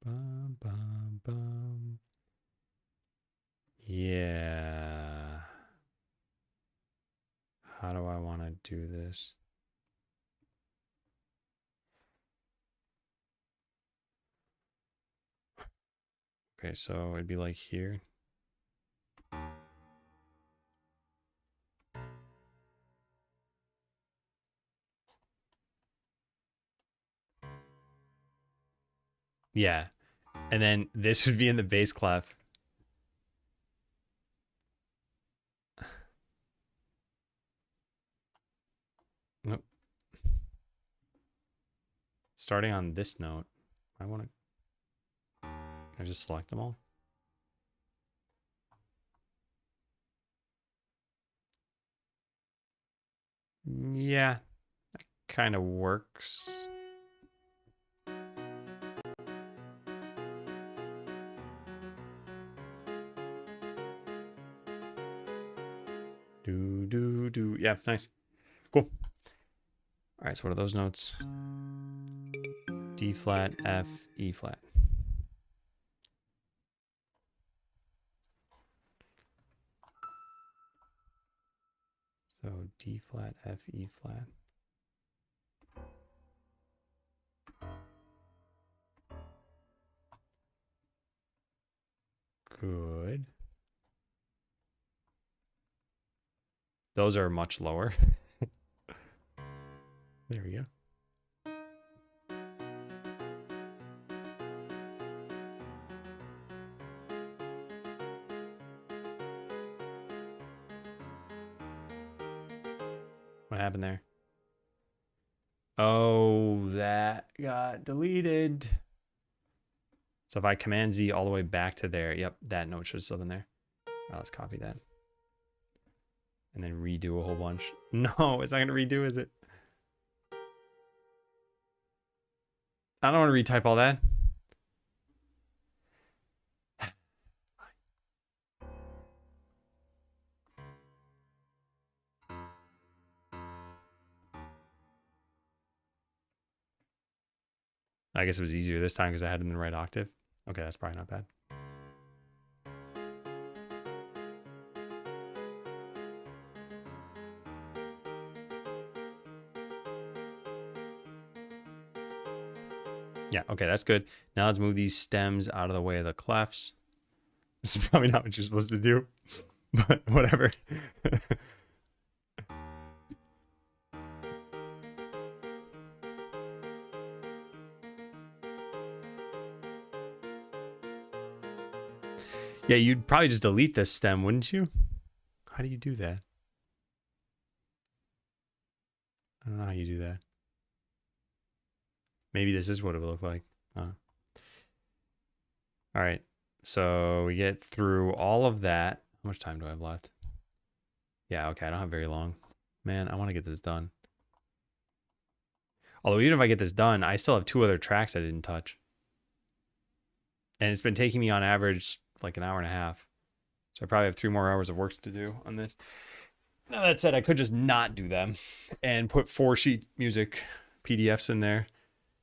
S1: Bum, bum, bum. Yeah. How do I want to do this? Okay, so it'd be like here. Yeah. And then this would be in the bass clef. Nope. Starting on this note, I want to. Can I just select them all? Yeah, that kind of works. Do. Yeah, nice. Cool. All right, so what are those notes? D flat, F, E flat. So D flat, F, E flat. Good. Those are much lower. There we go. What happened there? Oh, that got deleted. So if I Command Z all the way back to there, yep, that note should have still been there. Let's copy that. And then redo a whole bunch. No, it's not gonna redo, is it? I don't want to retype all that. I guess it was easier this time because I had it in the right octave. Okay, that's probably not bad. Yeah, okay, that's good. Now let's move these stems out of the way of the clefs. This is probably not what you're supposed to do, but whatever. Yeah, you'd probably just delete this stem, wouldn't you? How do you do that? I don't know how you do that. Maybe this is what it would look like. All right, so we get through all of that. How much time do I have left? Yeah, okay, I don't have very long. Man, I want to get this done. Although even if I get this done, I still have 2 other tracks I didn't touch. And it's been taking me on average like an hour and a half. So I probably have 3 more hours of work to do on this. Now that said, I could just not do them and put 4 sheet music PDFs in there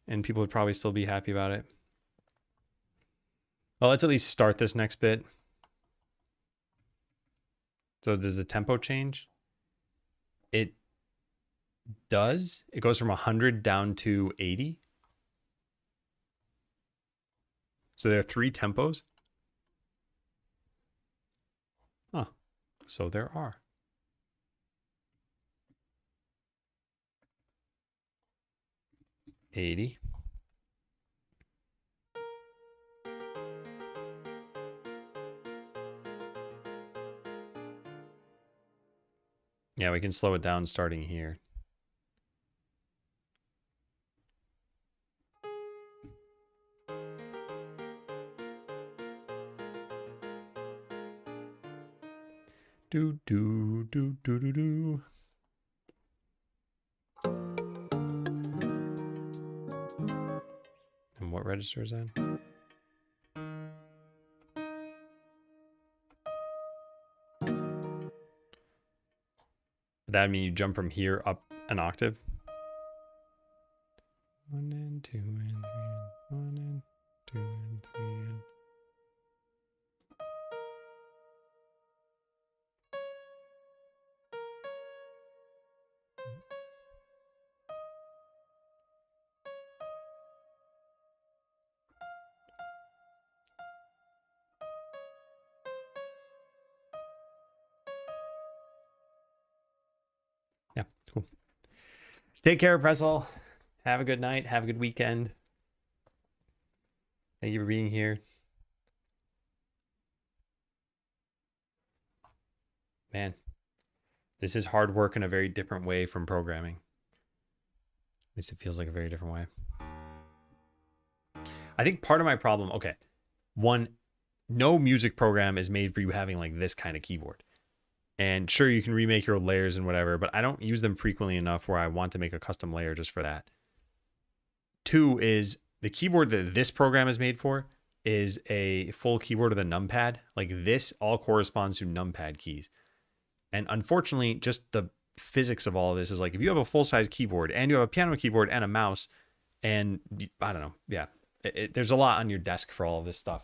S1: and people would probably still be happy about it. Well, let's at least start this next bit. So does the tempo change? It does. It goes from 100 down to 80. So there are 3 tempos. Huh. So there are. $80. Yeah, we can slow it down starting here. Do do do do do do. And what register is that? Would that mean you jump from here up an octave? 1 and 2 and 3 and 1 and 2 and 3 and... Yeah, cool. Take care, Pressel. Have a good night. Have a good weekend. Thank you for being here. Man, this is hard work in a very different way from programming. At least it feels like a very different way. I think part of my problem, okay, one, no music program is made for you having like this kind of keyboard. And sure, you can remake your layers and whatever, but I don't use them frequently enough where I want to make a custom layer just for that. 2 is the keyboard that this program is made for is a full keyboard with a numpad. Like this all corresponds to numpad keys. And unfortunately, just the physics of all of this is like, if you have a full-size keyboard and you have a piano keyboard and a mouse, and I don't know, yeah, there's a lot on your desk for all of this stuff.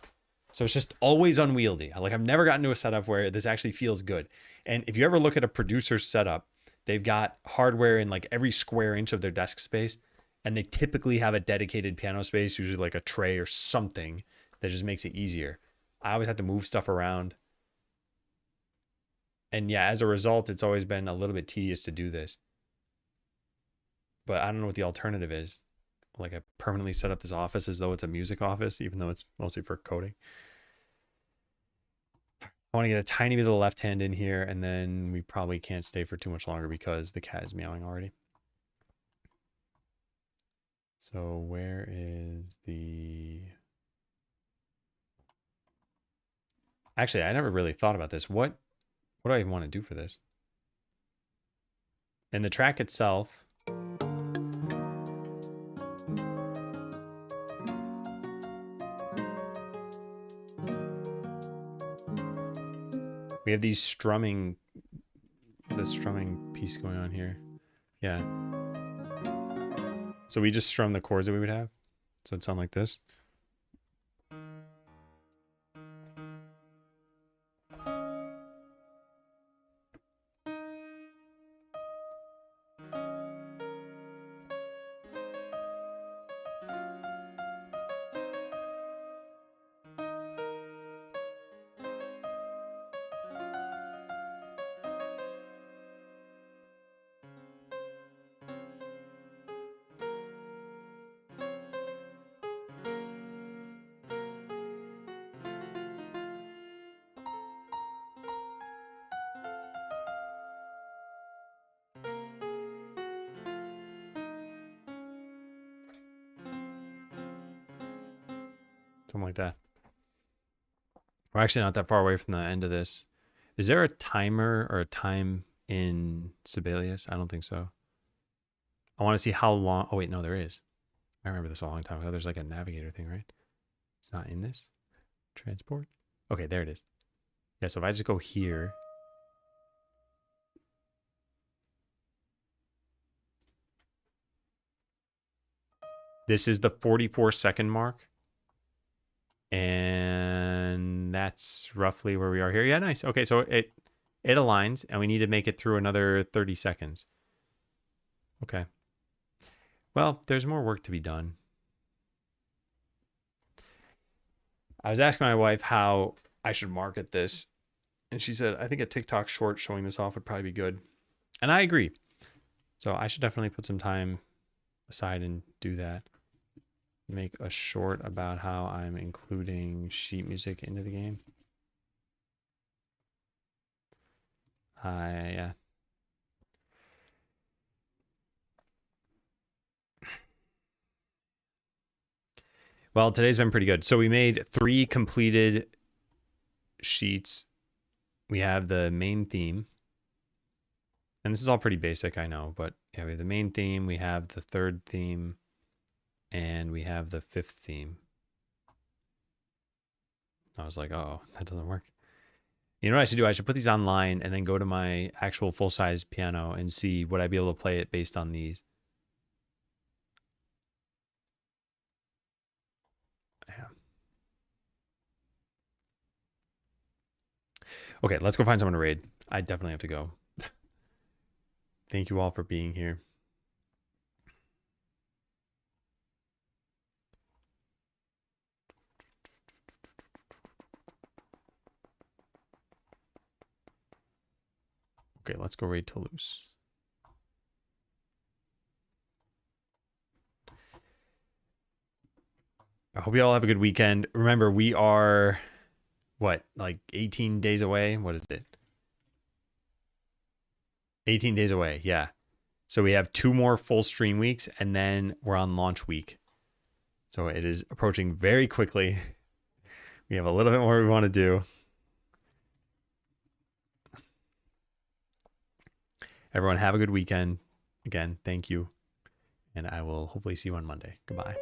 S1: So it's just always unwieldy. Like I've never gotten to a setup where this actually feels good. And if you ever look at a producer's setup, they've got hardware in like every square inch of their desk space. And they typically have a dedicated piano space, usually like a tray or something that just makes it easier. I always have to move stuff around. And yeah, as a result, it's always been a little bit tedious to do this. But I don't know what the alternative is. Like I permanently set up this office as though it's a music office, even though it's mostly for coding. I want to get a tiny bit of the left hand in here, and then we probably can't stay for too much longer because the cat is meowing already. So where is the... Actually, I never really thought about this. What do I even want to do for this? In the track itself, we have these strumming, the strumming piece going on here. Yeah. So we just strum the chords that we would have. So it'd sound like this. Something like that. We're actually not that far away from the end of this. Is there a timer or a time in Sibelius? I don't think so. I want to see how long. Oh, wait, no, there is. I remember this a long time ago. There's like a navigator thing, right? It's not in this. Transport. Okay, there it is. Yeah, so if I just go here. This is the 44-second mark. And that's roughly where we are here. Yeah, nice. Okay, so it aligns, and we need to make it through another 30 seconds. Okay. Well, there's more work to be done. I was asking my wife how I should market this, and she said, I think a TikTok short showing this off would probably be good. And I agree. So I should definitely put some time aside and do that. Make a short about how I'm including sheet music into the game. Yeah. Well, today's been pretty good. So we made 3 completed sheets. We have the main theme. And this is all pretty basic, I know, but yeah, we have the main theme, we have the 3rd theme, and we have the 5th theme. I was like, oh, that doesn't work. You know what I should do? I should put these online and then go to my actual full-size piano and see would I be able to play it based on these. Yeah. Okay, let's go find someone to raid. I definitely have to go. Thank you all for being here. Okay, let's go raid Toulouse. I hope you all have a good weekend. Remember, we are, what, like 18 days away? What is it? 18 days away, yeah. So we have 2 more full stream weeks, and then we're on launch week. So it is approaching very quickly. We have a little bit more we want to do. Everyone have a good weekend. Again, thank you. And I will hopefully see you on Monday. Goodbye.